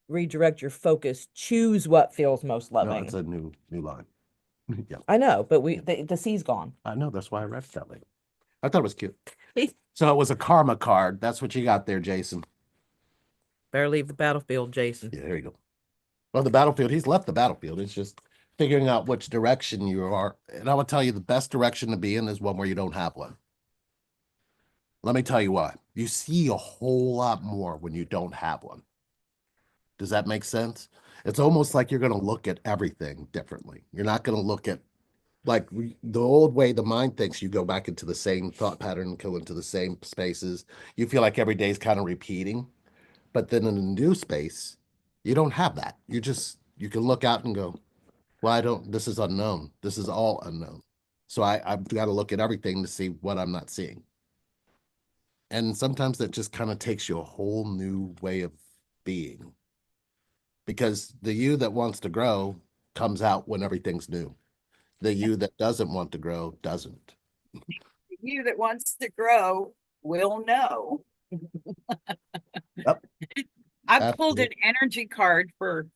Speaker 1: redirect your focus. Choose what feels most
Speaker 4: No,
Speaker 1: loving.
Speaker 4: it's a new line. Yeah.
Speaker 1: I know, but the C's gone.
Speaker 4: I know. That's why I read it that way. I thought it was cute. So it was a karma card. That's what you got there, Jason.
Speaker 1: Better leave the battlefield, Jason.
Speaker 4: Yeah, there you go. Well, the battlefield, he's left the battlefield. It's just figuring out which direction you are. And I would tell you the best direction to be in is one where you don't have one. Let me tell you why. You see a whole lot more when you don't have one. Does that make sense? It's almost like you're going to look at everything differently. You're not going to look at like the old way the mind thinks. You go back into the same thought pattern, go into the same spaces. You feel like every day is kind of repeating. But then in a new space, you don't have that. You can look out and go, well, this is unknown. This is all unknown. So I've got to look at everything to see what I'm not seeing. And sometimes that just kind of takes you a whole new way of being. Because the you that wants to grow comes out when everything's new. The you that doesn't want to grow doesn't.
Speaker 2: You that wants to grow will know.
Speaker 4: Yep.
Speaker 2: I pulled
Speaker 4: Absolutely.
Speaker 2: an energy card for,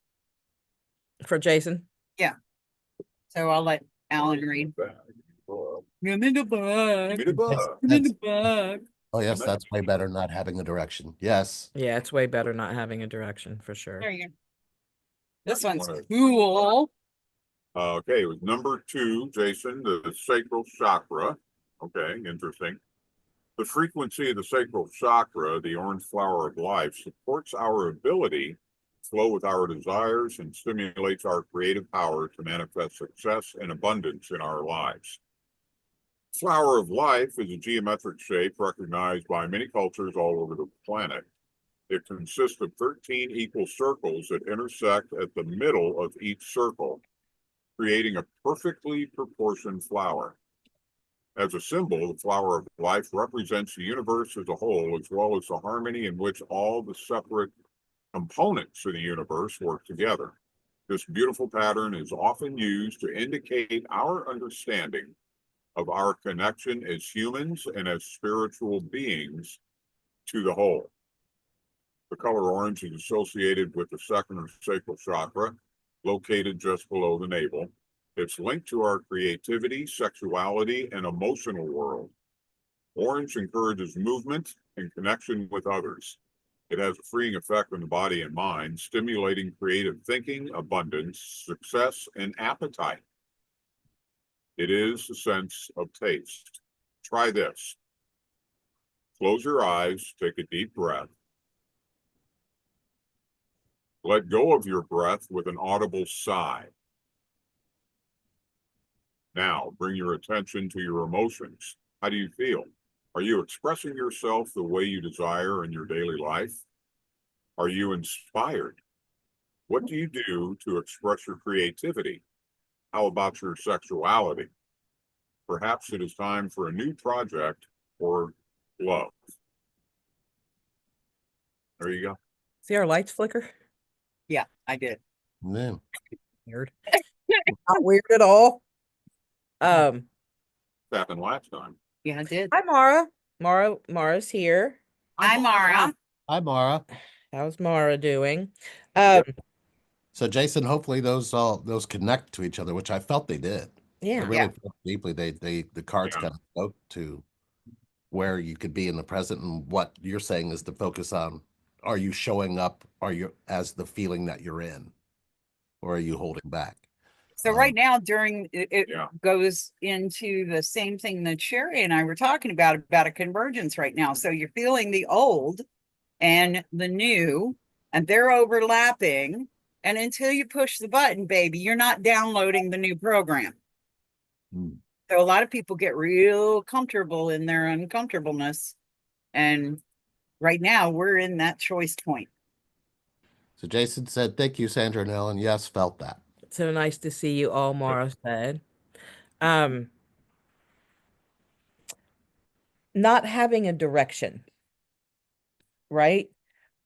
Speaker 1: Jason.
Speaker 2: so I'll let Alan read. Give me the bug.
Speaker 3: Give me the bug.
Speaker 2: Give me the bug.
Speaker 4: Oh, yes, that's way better not having a direction. Yes.
Speaker 1: Yeah, it's way better not having a direction for sure.
Speaker 2: There you go. This one's cool.
Speaker 3: Okay, it was number 2, Jason, the sacral chakra. Okay, interesting. The frequency of the sacral chakra, the orange flower of life, supports our ability to flow with our desires and stimulates our creative power to manifest success and abundance in our lives. Flower of life is a geometric shape recognized by many cultures all over the planet. It consists of 13 equal circles that intersect at the middle of each circle, creating a perfectly proportioned flower. As a symbol, the flower of life represents the universe as a whole, as well as the harmony in which all the separate components of the universe work together. This beautiful pattern is often used to indicate our understanding of our connection as humans and as spiritual beings to the whole. The color orange is associated with the second or sacral chakra, located just below the navel. It's linked to our creativity, sexuality, and emotional world. Orange encourages movement and connection with others. It has a freeing effect on the body and mind, stimulating creative thinking, abundance, success, and appetite. It is a sense of taste. Try this. Close your eyes, take a deep breath. Let go of your breath with an audible sigh. Now, bring your attention to your emotions. How do you feel? Are you expressing yourself the way you desire in your daily life? Are you inspired? What do you do to express your creativity? How about your sexuality? Perhaps it is time for a new project or love. There you go.
Speaker 1: See our lights flicker?
Speaker 2: Yeah, I did.
Speaker 4: Yeah.
Speaker 1: Weird. Not weird at all.
Speaker 3: Happened last time.
Speaker 2: Yeah, I did.
Speaker 1: Hi Mara. Mara's here.
Speaker 2: Hi, Mara.
Speaker 4: Hi, Mara.
Speaker 1: How's Mara doing?
Speaker 4: So, Jason, hopefully those connect to each other, which I felt they did. I
Speaker 1: Yeah.
Speaker 4: really
Speaker 2: Yeah.
Speaker 4: felt deeply. The cards
Speaker 3: Yeah.
Speaker 4: kind of spoke to where you could be in the present, and what you're saying is to focus on: are you showing up? Are you as the feeling that you're in, or are you holding back?
Speaker 2: So right now, during it
Speaker 3: Yeah.
Speaker 2: goes into the same thing that Sherry and I were talking about a convergence right now. So you're feeling the old and the new, and they're overlapping. And until you push the button, baby, you're not downloading the new program.
Speaker 4: Hmm.
Speaker 2: So a lot of people get real comfortable in their uncomfortableness. And right now we're in that choice point.
Speaker 4: So Jason said, "Thank you, Sandra and Ellen." Yes, felt that.
Speaker 1: So nice to see you all, Mara said. Not having a direction, right?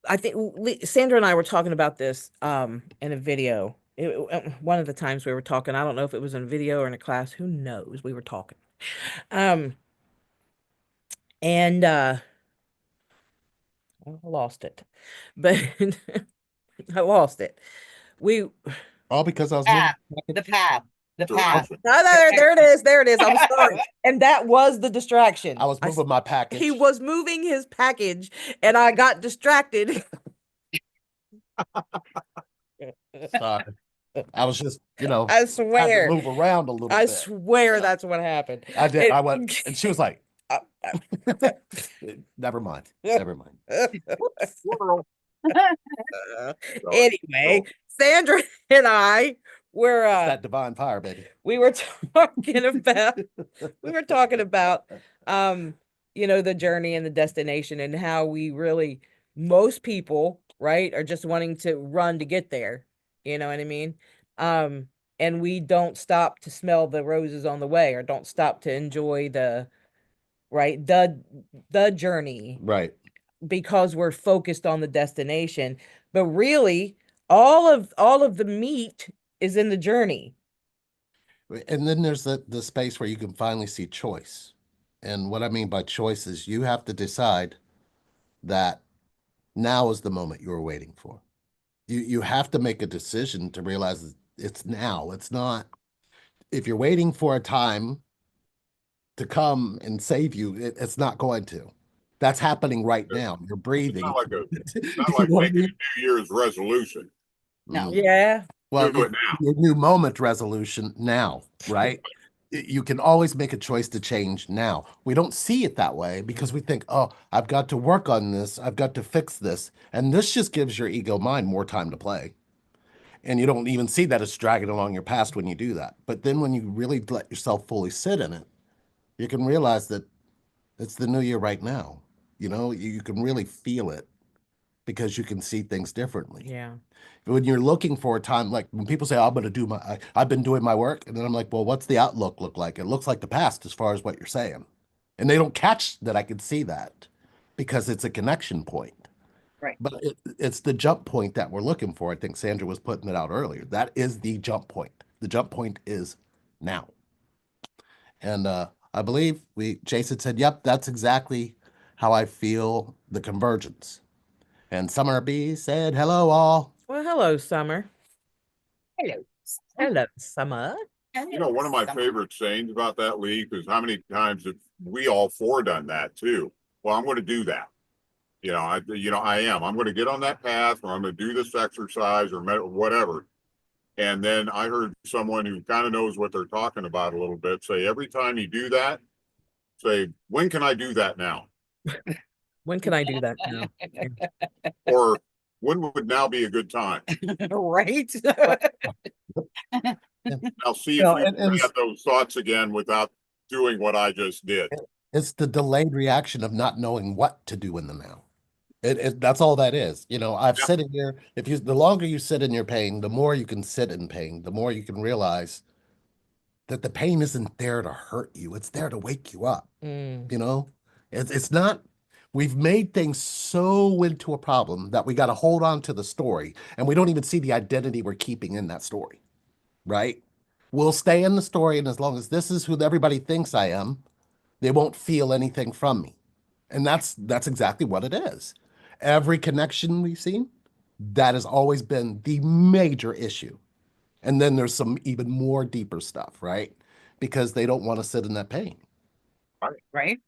Speaker 1: I think Sandra and I were talking about this in a video one of the times we were talking, I don't know if it was in a video or in a class, who knows? We were talking. Um, and I lost it, but I lost it. We
Speaker 4: All because I was moving.
Speaker 2: Path, the path, the path.
Speaker 3: Direction.
Speaker 1: no, there it is. There it is. I'm sorry. And that was the distraction.
Speaker 4: I was moving my package.
Speaker 1: He was moving his package and I got distracted.
Speaker 4: Sorry. I was just, you know,
Speaker 1: I
Speaker 4: had to
Speaker 1: swear.
Speaker 4: move around a little
Speaker 1: I
Speaker 4: bit.
Speaker 1: swear that's what happened.
Speaker 4: I did.
Speaker 1: It-
Speaker 4: I went, and she was like,
Speaker 1: Uh,
Speaker 4: never mind. Never mind.
Speaker 3: Squirrel.
Speaker 1: anyway, Sandra and I were
Speaker 4: It's that divine fire, baby.
Speaker 1: we were talking about we were talking about the journey and the destination and how we really most people, right, are just wanting to run to get there. You know what I mean? And we don't stop to smell the roses on the way or don't stop to enjoy the journey
Speaker 4: Right.
Speaker 1: because we're focused on the destination. But really, all of the meat is in the journey.
Speaker 4: And then there's the space where you can finally see choice. And what I mean by choice is you have to decide that now is the moment you were waiting for. You have to make a decision to realize it's now. It's not if you're waiting for a time to come and save you, it's not going to. That's happening right now. You're breathing.
Speaker 3: Not like not
Speaker 4: You
Speaker 3: like
Speaker 4: know what I
Speaker 3: making
Speaker 4: mean?
Speaker 3: a New Year's resolution.
Speaker 2: No.
Speaker 1: Yeah.
Speaker 4: Well,
Speaker 3: Do it now.
Speaker 4: your new moment resolution now, right? You can always make a choice to change now. We don't see it that way because we think, oh, I've got to work on this. I've got to fix this. And this just gives your ego mind more time to play. And you don't even see that it's dragging along your past when you do that. But then when you really let yourself fully sit in it, you can realize that it's the new year right now. You know, you can really feel it because you can see things differently.
Speaker 1: Yeah.
Speaker 4: When you're looking for a time, like when people say, "I'm going to do I've been doing my work," and then I'm like, "Well, what's the outlook look like?" It looks like the past as far as what you're saying, and they don't catch that I can see that because it's a connection point.
Speaker 2: Right.
Speaker 4: But it's the jump point that we're looking for. I think Sandra was putting it out earlier. That is the jump point. The jump point is now. And I believe Jason said, "Yep, that's exactly how I feel the convergence." And Summer B said, "Hello, all."
Speaker 1: Well, hello, Summer.
Speaker 2: Hello.
Speaker 1: Hello, Summer.
Speaker 3: You know, one of my favorite sayings about that leaf is how many times have we all four done that too? Well, I'm going to do that. I am. I'm going to get on that path, or I'm going to do this exercise, or whatever. And then I heard someone who kind of knows what they're talking about a little bit say, every time you do that, say, when can I do that now?
Speaker 1: When can I do that now?
Speaker 3: Or when would now be a good time?
Speaker 2: Right.
Speaker 3: I'll see
Speaker 4: You
Speaker 3: if
Speaker 4: know,
Speaker 3: you
Speaker 4: and
Speaker 3: can have those thoughts again without doing what I just did.
Speaker 4: it's the delayed reaction of not knowing what to do in the now. That's all that is. You know, I've
Speaker 3: Yeah.
Speaker 4: sitting here. The longer you sit in your pain, the more you can sit in pain, the more you can realize that the pain isn't there to hurt you. It's there to wake you up.
Speaker 1: Mm,
Speaker 4: You know, it's not. We've made things so into a problem that we got to hold on to the story, and we don't even see the identity we're keeping in that story. Right? We'll stay in the story, and as long as this is who everybody thinks I am, they won't feel anything from me. And that's exactly what it is. Every connection we've seen, that has always been the major issue. And then there's some even more deeper stuff, right? Because they don't want to sit in that pain.
Speaker 2: Right.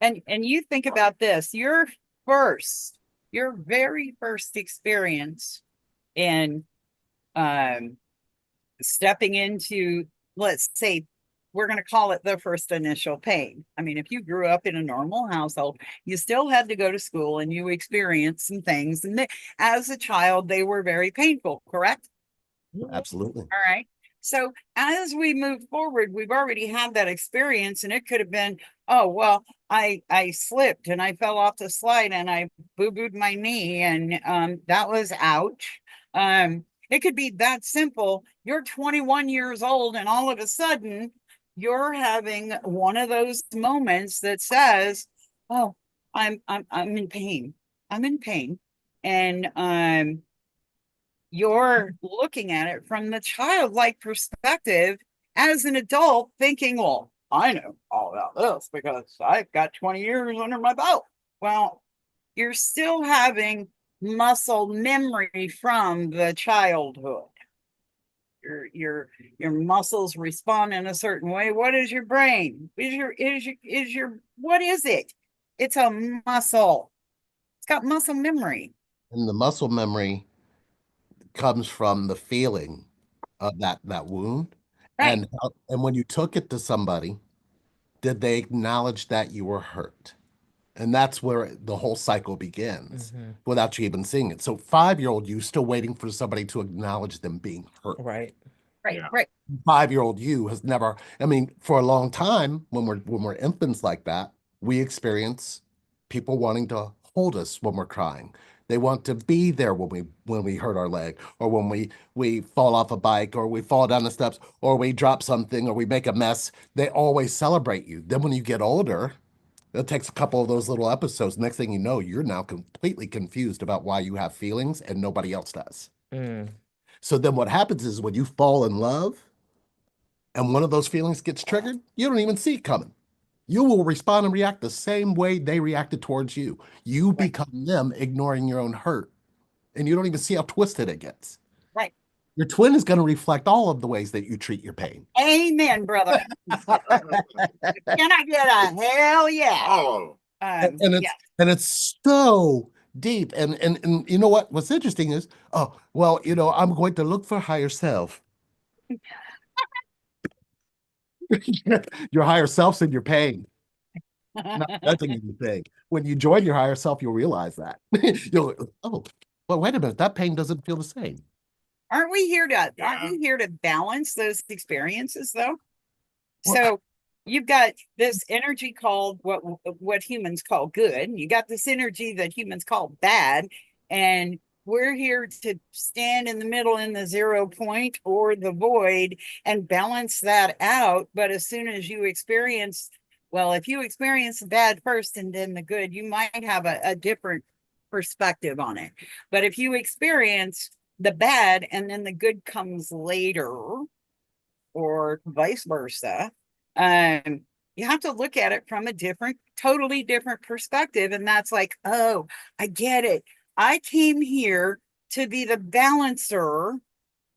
Speaker 2: And you think about this, your very first experience in stepping into, let's say, we're going to call it the first initial pain. I mean, if you grew up in a normal household, you still had to go to school and you experienced some things. And as a child, they were very painful, correct?
Speaker 4: Absolutely.
Speaker 2: All right. So as we move forward, we've already had that experience, and it could have been, oh, well, I slipped and I fell off the slide and I boo-booed my knee, and that was ouch. It could be that simple. You're 21 years old, and all of a sudden, you're having one of those moments that says, "Oh, I'm in pain. I'm in pain," and you're looking at it from the childlike perspective as an adult, thinking, well, I know all about this because I've got 20 years under my belt. Well, you're still having muscle memory from the childhood. Your muscles respond in a certain way. What is your brain? Is your what is it? It's a muscle. It's got muscle memory.
Speaker 4: And the muscle memory comes from the feeling of that wound.
Speaker 2: Right.
Speaker 4: And when you took it to somebody, did they acknowledge that you were hurt? And that's where the whole cycle begins without you even seeing it. So 5-year-old you still waiting for somebody to acknowledge them being hurt.
Speaker 1: Right.
Speaker 2: Right.
Speaker 3: Yeah.
Speaker 2: Right.
Speaker 4: 5-year-old you has never, I mean, for a long time when we're infants like that, we experience people wanting to hold us when we're crying. They want to be there when we hurt our leg, or when we fall off a bike, or we fall down the steps, or we drop something, or we make a mess. They always celebrate you. Then when you get older, it takes a couple of those little episodes. Next thing you know, you're now completely confused about why you have feelings and nobody else does.
Speaker 1: Mm.
Speaker 4: So then what happens is when you fall in love and one of those feelings gets triggered, you don't even see it coming. You will respond and react the same way they reacted towards you. You
Speaker 2: Right.
Speaker 4: become them, ignoring your own hurt, and you don't even see how twisted it gets.
Speaker 2: Right.
Speaker 4: Your twin is going to reflect all of the ways that you treat your pain.
Speaker 2: Amen, brother. Can I get a hell yeah?
Speaker 3: Oh,
Speaker 4: And
Speaker 2: Yeah.
Speaker 4: it's so deep. And you know what's interesting is, oh, well, I'm going to look for higher self. Your higher self's in your pain, not judging anything. When you join your higher self, you'll realize that. Oh, well, wait a minute, that pain doesn't feel the same.
Speaker 2: Aren't we here to
Speaker 3: Yeah.
Speaker 2: balance those experiences though?
Speaker 4: Well,
Speaker 2: So you've got this energy called what humans call good, and you got this energy that humans call bad, and we're here to stand in the middle in the 0 point or the void and balance that out. But as soon as you experience, well, if you experience the bad first and then the good, you might have a different perspective on it. But if you experience the bad and then the good comes later, or vice versa, um, you have to look at it from a totally different perspective. And that's like, oh, I get it. I came here to be the balancer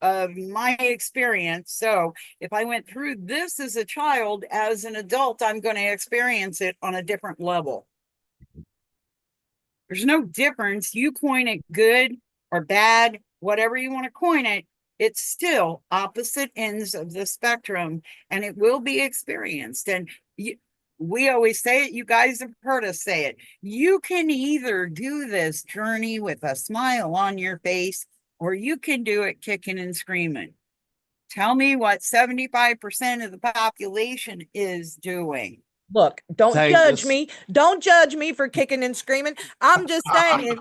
Speaker 2: of my experience. So if I went through this as a child, as an adult, I'm going to experience it on a different level. There's no difference. You coin it good or bad, whatever you want to coin it, it's still opposite ends of the spectrum, and it will be experienced. And we always say it, you guys have heard us say it. You can either do this journey with a smile on your face, or you can do it kicking and screaming. Tell me what 75% of the population is doing.
Speaker 1: Look, don't
Speaker 4: Saying
Speaker 1: judge
Speaker 4: this-
Speaker 1: me. Don't judge me for kicking and screaming. I'm just saying,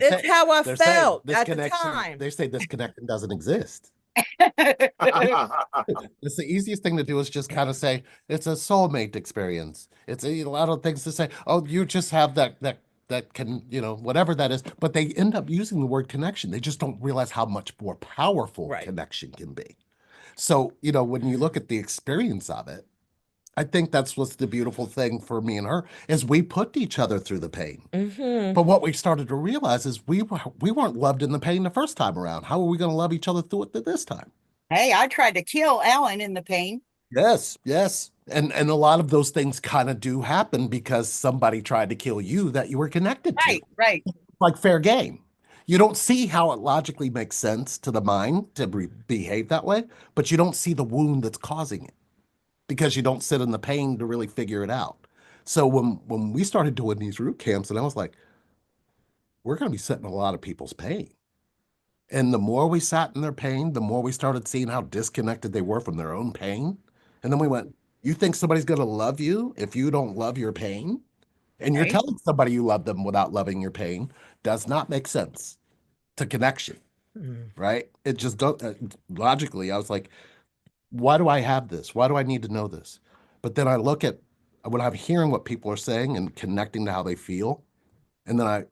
Speaker 1: it's how I
Speaker 4: They're saying
Speaker 1: felt
Speaker 4: this
Speaker 1: at the
Speaker 4: connection.
Speaker 1: time.
Speaker 4: They say this connection doesn't exist. It's the easiest thing to do is just kind of say it's a soulmate experience. It's a lot of things to say. Oh, you just have that can, whatever that is. But they end up using the word connection. They just don't realize how much more powerful
Speaker 1: Right.
Speaker 4: connection can be. So, when you look at the experience of it, I think that's what's the beautiful thing for me and her is we put each other through the pain.
Speaker 1: Mm-hmm.
Speaker 4: But what we started to realize is we weren't loved in the pain the first time around. How are we going to love each other through it this time?
Speaker 2: Hey, I tried to kill Alan in the pain.
Speaker 4: Yes, yes. And a lot of those things kind of do happen because somebody tried to kill you that you were connected to.
Speaker 2: Right, right.
Speaker 4: Like fair game. You don't see how it logically makes sense to the mind to behave that way, but you don't see the wound that's causing it because you don't sit in the pain to really figure it out. So when we started doing these root camps, and I was like, we're going to be sitting in a lot of people's pain. And the more we sat in their pain, the more we started seeing how disconnected they were from their own pain. And then we went, you think somebody's going to love you if you don't love your pain? And you're
Speaker 2: Right.
Speaker 4: telling somebody you love them without loving your pain does not make sense to connection, right? It just don't logically. I was like, why do I have this? Why do I need to know this? But then I look at when I'm hearing what people are saying and connecting to how they feel, and then I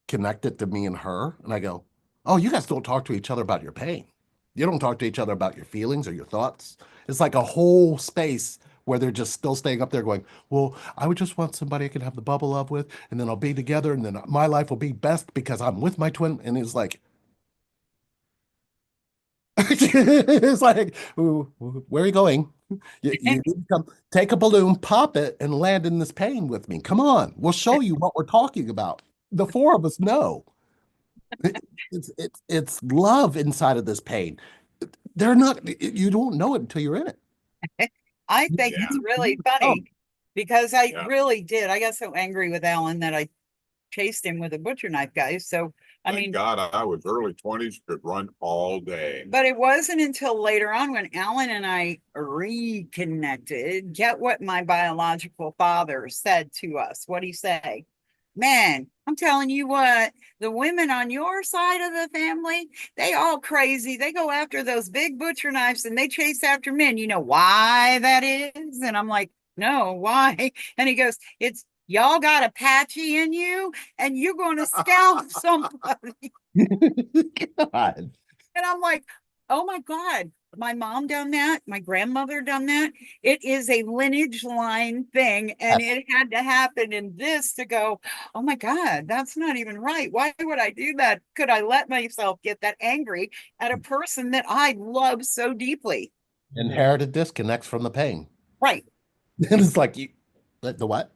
Speaker 4: connect it to me and her, and I go, Oh, you guys don't talk to each other about your pain. You don't talk to each other about your feelings or your thoughts. It's like a whole space where they're just still staying up there going, well, I would just want somebody I can have the bubble love with, and then I'll be together, and then my life will be best because I'm with my twin. And it's like, it's like, where are you going? You need to come take a balloon, pop it, and land in this pain with me. Come on, we'll show you what we're talking about. The four of us know. It's love inside of this pain. They're not, you don't know it until you're in it.
Speaker 2: I
Speaker 4: You
Speaker 2: think
Speaker 3: Yeah.
Speaker 2: it's really
Speaker 4: don't.
Speaker 2: funny because I
Speaker 3: Yeah.
Speaker 2: really did. I got so angry with Alan that I chased him with a butcher knife, guys. So, I
Speaker 3: Thank
Speaker 2: mean,
Speaker 3: God I was early 20s, could run all day.
Speaker 2: but it wasn't until later on when Alan and I reconnected. Get what my biological father said to us. What'd he say? Man, I'm telling you what, the women on your side of the family, they all crazy. They go after those big butcher knives and they chase after men. You know why that is? And I'm like, no, why? And he goes, it's y'all got a patchy in you and you're going to scalp somebody.
Speaker 4: God.
Speaker 2: And I'm like, oh my God, my mom done that, my grandmother done that. It is a lineage line thing, and it had to happen in this to go, oh my God, that's not even right. Why would I do that? Could I let myself get that angry at a person that I love so deeply?
Speaker 4: Inherited disconnects from the pain.
Speaker 2: Right.
Speaker 4: And it's like you the what?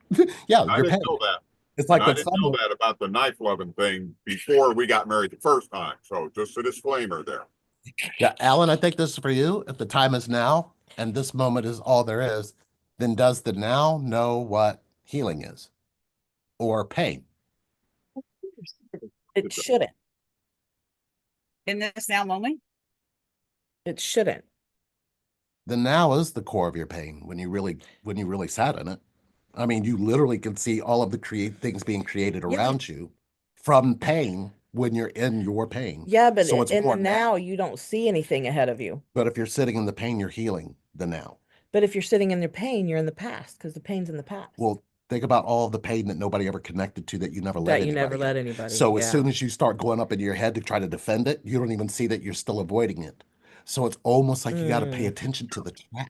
Speaker 4: Yeah,
Speaker 3: I
Speaker 4: your
Speaker 3: didn't
Speaker 4: pain.
Speaker 3: know that.
Speaker 4: It's
Speaker 3: And
Speaker 4: like
Speaker 3: I
Speaker 4: when
Speaker 3: didn't know
Speaker 4: someone
Speaker 3: that about the knife loving thing before we got married the first time. So just a disclaimer there.
Speaker 4: yeah, Alan, I think this is for you. If the time is now and this moment is all there is, then does the now know what healing is or pain?
Speaker 1: It shouldn't.
Speaker 2: In this now moment.
Speaker 1: It shouldn't.
Speaker 4: The now is the core of your pain when you really sat in it. I mean, you literally can see all of the create things being created
Speaker 1: Yeah.
Speaker 4: around you from pain when you're in your pain.
Speaker 1: Yeah, but
Speaker 4: So it's
Speaker 1: in
Speaker 4: more
Speaker 1: the now, you don't see anything ahead of you.
Speaker 4: But if you're sitting in the pain, you're healing the now.
Speaker 1: But if you're sitting in your pain, you're in the past because the pain's in the past.
Speaker 4: Well, think about all of the pain that nobody ever connected to that you never let
Speaker 1: That you never
Speaker 4: anybody
Speaker 1: let
Speaker 4: in.
Speaker 1: anybody.
Speaker 4: So as
Speaker 1: Yeah.
Speaker 4: soon as you start going up in your head to try to defend it, you don't even see that you're still avoiding it. So it's almost like you got to pay attention to the trap.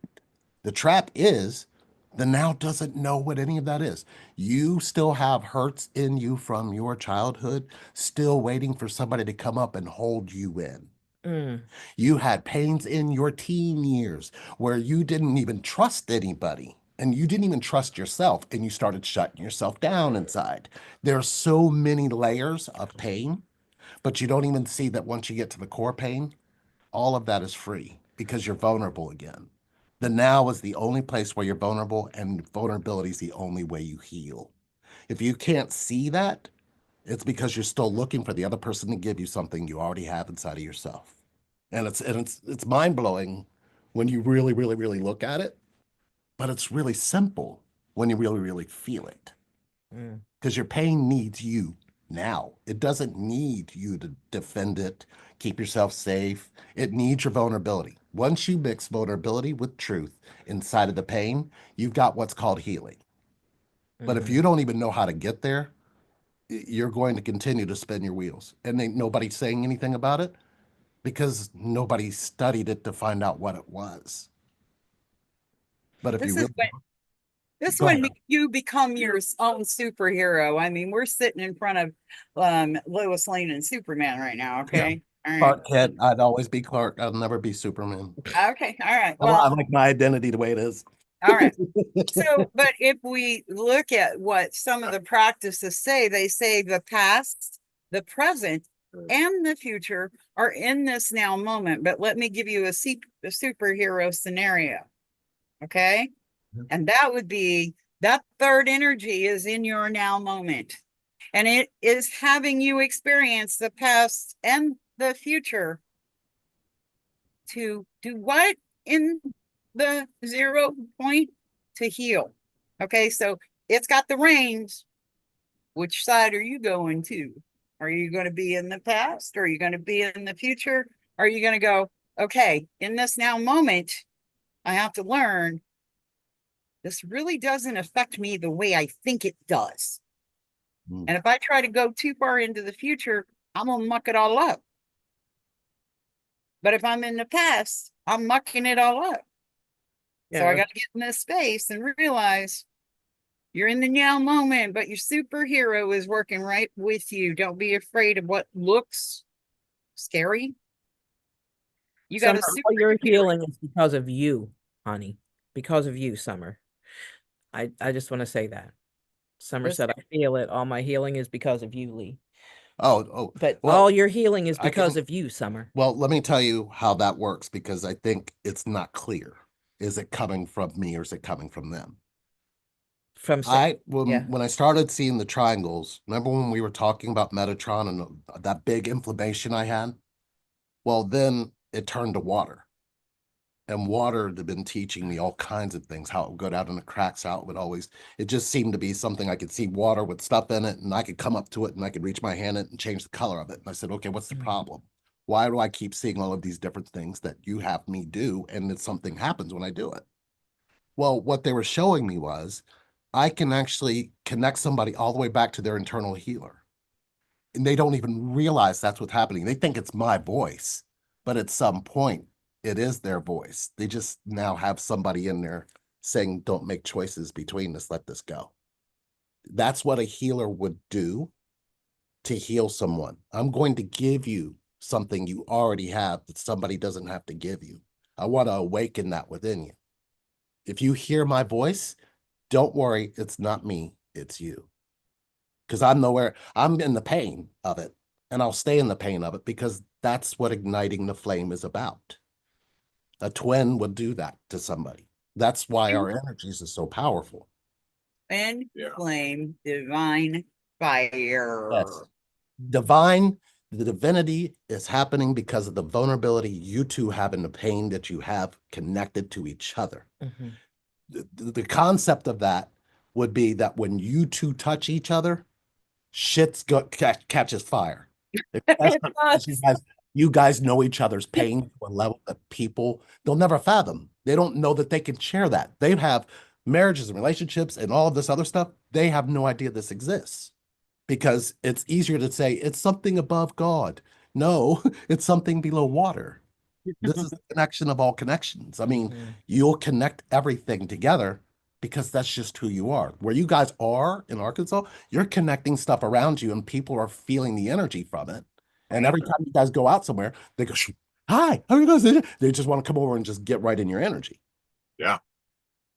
Speaker 4: The trap is the now doesn't know what any of that is. You still have hurts in you from your childhood, still waiting for somebody to come up and hold you in.
Speaker 1: Mm.
Speaker 4: You had pains in your teen years where you didn't even trust anybody and you didn't even trust yourself and you started shutting yourself down inside. There are so many layers of pain, but you don't even see that once you get to the core pain, all of that is free because you're vulnerable again. The now is the only place where you're vulnerable, and vulnerability is the only way you heal. If you can't see that, it's because you're still looking for the other person to give you something you already have inside of yourself. And it's mind-blowing when you really look at it, but it's really simple when you really feel it.
Speaker 1: Mm.
Speaker 4: Because your pain needs you now. It doesn't need you to defend it, keep yourself safe. It needs your vulnerability. Once you mix vulnerability with truth inside of the pain, you've got what's called healing. But if
Speaker 1: Mhm.
Speaker 4: you don't even know how to get there, you're going to continue to spin your wheels. And ain't nobody saying anything about it because nobody studied it to find out what it was. But if you
Speaker 2: This is
Speaker 4: really
Speaker 2: this
Speaker 4: go ahead,
Speaker 2: when you become your own superhero. I mean, we're sitting in front of Lois Lane and Superman right now.
Speaker 4: yeah,
Speaker 2: Okay. All right.
Speaker 4: Clark Kent, I'd always be Clark. I'll never be Superman.
Speaker 2: Okay. All right.
Speaker 4: I
Speaker 2: Well,
Speaker 4: like my identity the way it is.
Speaker 2: all right. So, but if we look at what some of the practices say, they say the past, the present, and the future are in this now moment. But let me give you a superhero scenario. Okay. And that would be that third energy is in your now moment. And it is having you experience the past and the future to do what in the 0 point to heal. Okay, so it's got the reins. Which side are you going to? Are you going to be in the past? Are you going to be in the future? Are you going to go, okay, in this now moment, I have to learn this really doesn't affect me the way I think it does.
Speaker 4: Mm.
Speaker 2: And if I try to go too far into the future, I'm going to muck it all up. But if I'm in the past, I'm mucking it all up. So I
Speaker 1: Yeah.
Speaker 2: got to get in this space and realize you're in the now moment, but your superhero is working right with you. Don't be afraid of what looks scary. You got
Speaker 1: Summer,
Speaker 2: a
Speaker 1: all your
Speaker 2: superhero.
Speaker 1: healing is because of you, honey. Because of you, Summer. I just want to say that. Summer
Speaker 2: That's
Speaker 1: said, I feel it. All my healing is because of you, Lee.
Speaker 4: Oh,
Speaker 1: But
Speaker 4: well,
Speaker 1: all your healing is
Speaker 4: I
Speaker 1: because
Speaker 4: can,
Speaker 1: of you, Summer.
Speaker 4: well, let me tell you how that works because I think it's not clear. Is it coming from me or is it coming from them?
Speaker 1: From yeah.
Speaker 4: When I started seeing the triangles, remember when we were talking about Metatron and that big inflammation I had? Well, then it turned to water. And water had been teaching me all kinds of things, how it would go down in the cracks, how it would always, it just seemed to be something I could see water with stuff in it, and I could come up to it and I could reach my hand in it and change the color of it. And I said, okay, what's the problem? Why do I keep seeing all of these different things that you have me do? And then something happens when I do it. Well, what they were showing me was I can actually connect somebody all the way back to their internal healer. And they don't even realize that's what's happening. They think it's my voice, but at some point, it is their voice. They just now have somebody in there saying, don't make choices between us, let this go. That's what a healer would do to heal someone. I'm going to give you something you already have that somebody doesn't have to give you. I want to awaken that within you. If you hear my voice, don't worry, it's not me, it's you. Because I'm in the pain of it, and I'll stay in the pain of it because that's what igniting the flame is about. A twin would do that to somebody. That's why our energies are so powerful.
Speaker 2: And
Speaker 3: Yeah.
Speaker 2: flame, divine fire.
Speaker 4: Yes. The divinity is happening because of the vulnerability you two have and the pain that you have connected to each other.
Speaker 1: Mhm.
Speaker 4: The concept of that would be that when you two touch each other, catches fire. Especially
Speaker 2: It
Speaker 4: because
Speaker 2: does.
Speaker 4: you guys know each other's pain to a level that people they'll never fathom. They don't know that they can share that. They have marriages and relationships and all of this other stuff. They have no idea this exists because it's easier to say it's something above God. No, it's something below water. This is the connection of all connections. I mean,
Speaker 1: Mhm.
Speaker 4: you'll connect everything together because that's just who you are. Where you guys are in Arkansas, you're connecting stuff around you and people are feeling the energy from it. And every time you guys go out somewhere, they go, hi, how are you guys? They just want to come over and just get right in your energy.
Speaker 3: Yeah.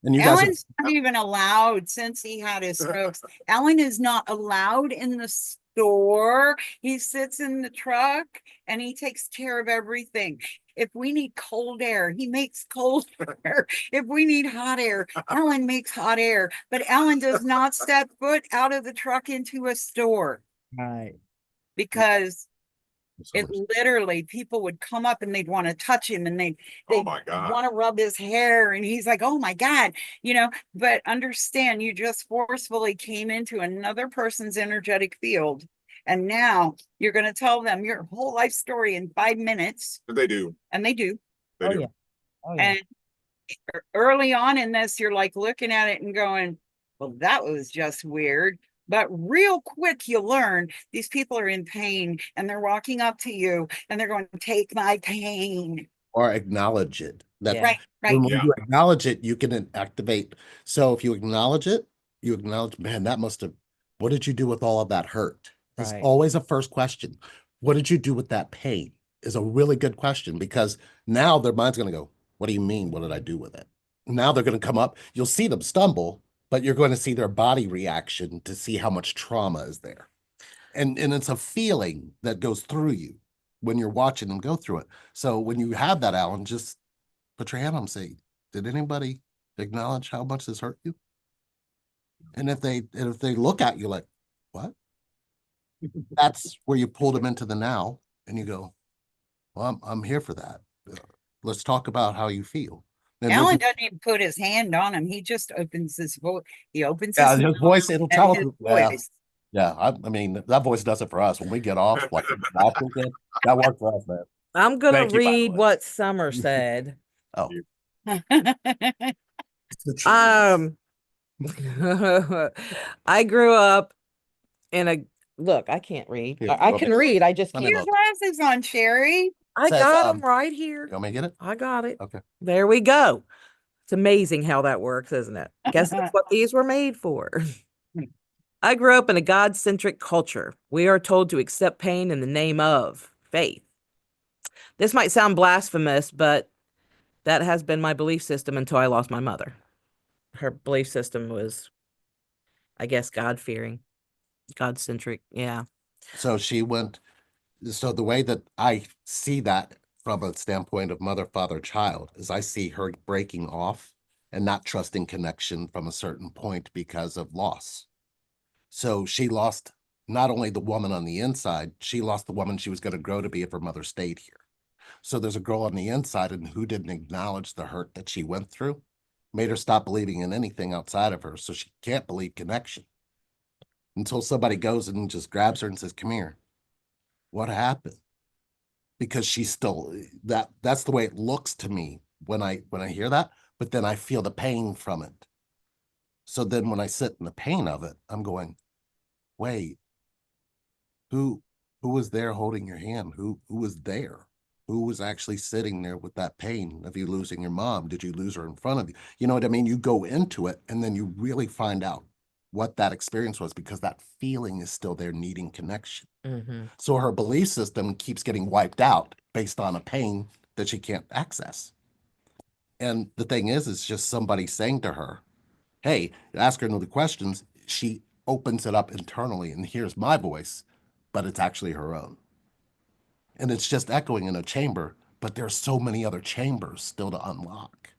Speaker 4: And you guys are,
Speaker 2: Alan's not even allowed since he had his strokes. Alan is not allowed in the store. He sits in the truck and he takes care of everything. If we need cold air, he makes cold air. If we need hot air, Alan makes hot air. But Alan does not step foot out of the truck into a store
Speaker 1: Right.
Speaker 2: because
Speaker 4: so
Speaker 2: it
Speaker 4: much.
Speaker 2: literally people would come up and they'd want to touch him and
Speaker 3: Oh
Speaker 2: they'd
Speaker 3: my God.
Speaker 2: want to rub his hair and he's like, oh my God, but understand you just forcefully came into another person's energetic field and now you're going to tell them your whole life story in 5 minutes.
Speaker 3: They do.
Speaker 2: And they do.
Speaker 3: They
Speaker 1: Oh
Speaker 3: do.
Speaker 1: yeah. Oh yeah.
Speaker 2: And early on in this, you're like looking at it and going, well, that was just weird. But real quick, you learn these people are in pain and they're walking up to you and they're going, take my pain.
Speaker 4: Or acknowledge it. That
Speaker 1: Yeah.
Speaker 2: Right, right.
Speaker 4: when
Speaker 3: Yeah.
Speaker 4: you acknowledge it, you can activate. So if you acknowledge it, you acknowledge, man, that must have, what did you do with all of that hurt? It's
Speaker 1: Right.
Speaker 4: always a first question. What did you do with that pain? Is a really good question because now their mind's going to go, what do you mean? What did I do with it? Now they're going to come up. You'll see them stumble, but you're going to see their body reaction to see how much trauma is there. And it's a feeling that goes through you when you're watching them go through it. So when you have that, Alan, just put your hand on them and say, did anybody acknowledge how much this hurt you? And if they look at you like, what? That's where you pull them into the now and you go, well, I'm here for that. Let's talk about how you feel. And
Speaker 2: Alan doesn't even put his hand on him. He just opens his voice. He opens
Speaker 4: yeah,
Speaker 2: his
Speaker 4: his
Speaker 2: mouth
Speaker 4: voice, it'll
Speaker 2: and
Speaker 4: tell
Speaker 2: his
Speaker 4: them. Yeah,
Speaker 2: voice.
Speaker 4: yeah. I mean, that voice does it for us. When we get off, like that worked for us, man.
Speaker 1: I'm gonna
Speaker 4: Thank you, by the
Speaker 1: read
Speaker 4: way.
Speaker 1: what Summer said.
Speaker 4: Oh, it's the truth.
Speaker 1: Um I grew up in a look, I can't read.
Speaker 4: Here,
Speaker 1: I
Speaker 4: let
Speaker 1: can
Speaker 4: me
Speaker 1: read. I just
Speaker 4: let me
Speaker 2: Get your
Speaker 1: can't.
Speaker 4: look.
Speaker 2: glasses on, Sherry.
Speaker 1: I
Speaker 4: Says,
Speaker 1: got them right here.
Speaker 4: you want me to get it?
Speaker 1: I got it.
Speaker 4: Okay.
Speaker 1: There we go. It's amazing how that works, isn't it? Guess that's what these were made for. I grew up in a God-centric culture. We are told to accept pain in the name of faith. This might sound blasphemous, but that has been my belief system until I lost my mother. Her belief system was, I guess, God-fearing, God-centric. Yeah.
Speaker 4: So she went, so the way that I see that from a standpoint of mother, father, child is I see her breaking off and not trusting connection from a certain point because of loss. So she lost not only the woman on the inside, she lost the woman she was going to grow to be if her mother stayed here. So there's a girl on the inside and who didn't acknowledge the hurt that she went through, made her stop believing in anything outside of her. So she can't believe connection until somebody goes and just grabs her and says, come here. What happened? Because she's still that's the way it looks to me when I hear that, but then I feel the pain from it. So then when I sit in the pain of it, I'm going, wait, who who was there holding your hand? Who was there? Who was actually sitting there with that pain of you losing your mom? Did you lose her in front of you? You know what I mean? You go into it and then you really find out what that experience was because that feeling is still there needing connection.
Speaker 1: Mm-hmm.
Speaker 4: So her belief system keeps getting wiped out based on a pain that she can't access. And the thing is, it's just somebody saying to her, hey, ask her another questions. She opens it up internally and hears my voice, but it's actually her own. And it's just echoing in a chamber, but there's so many other chambers still to unlock.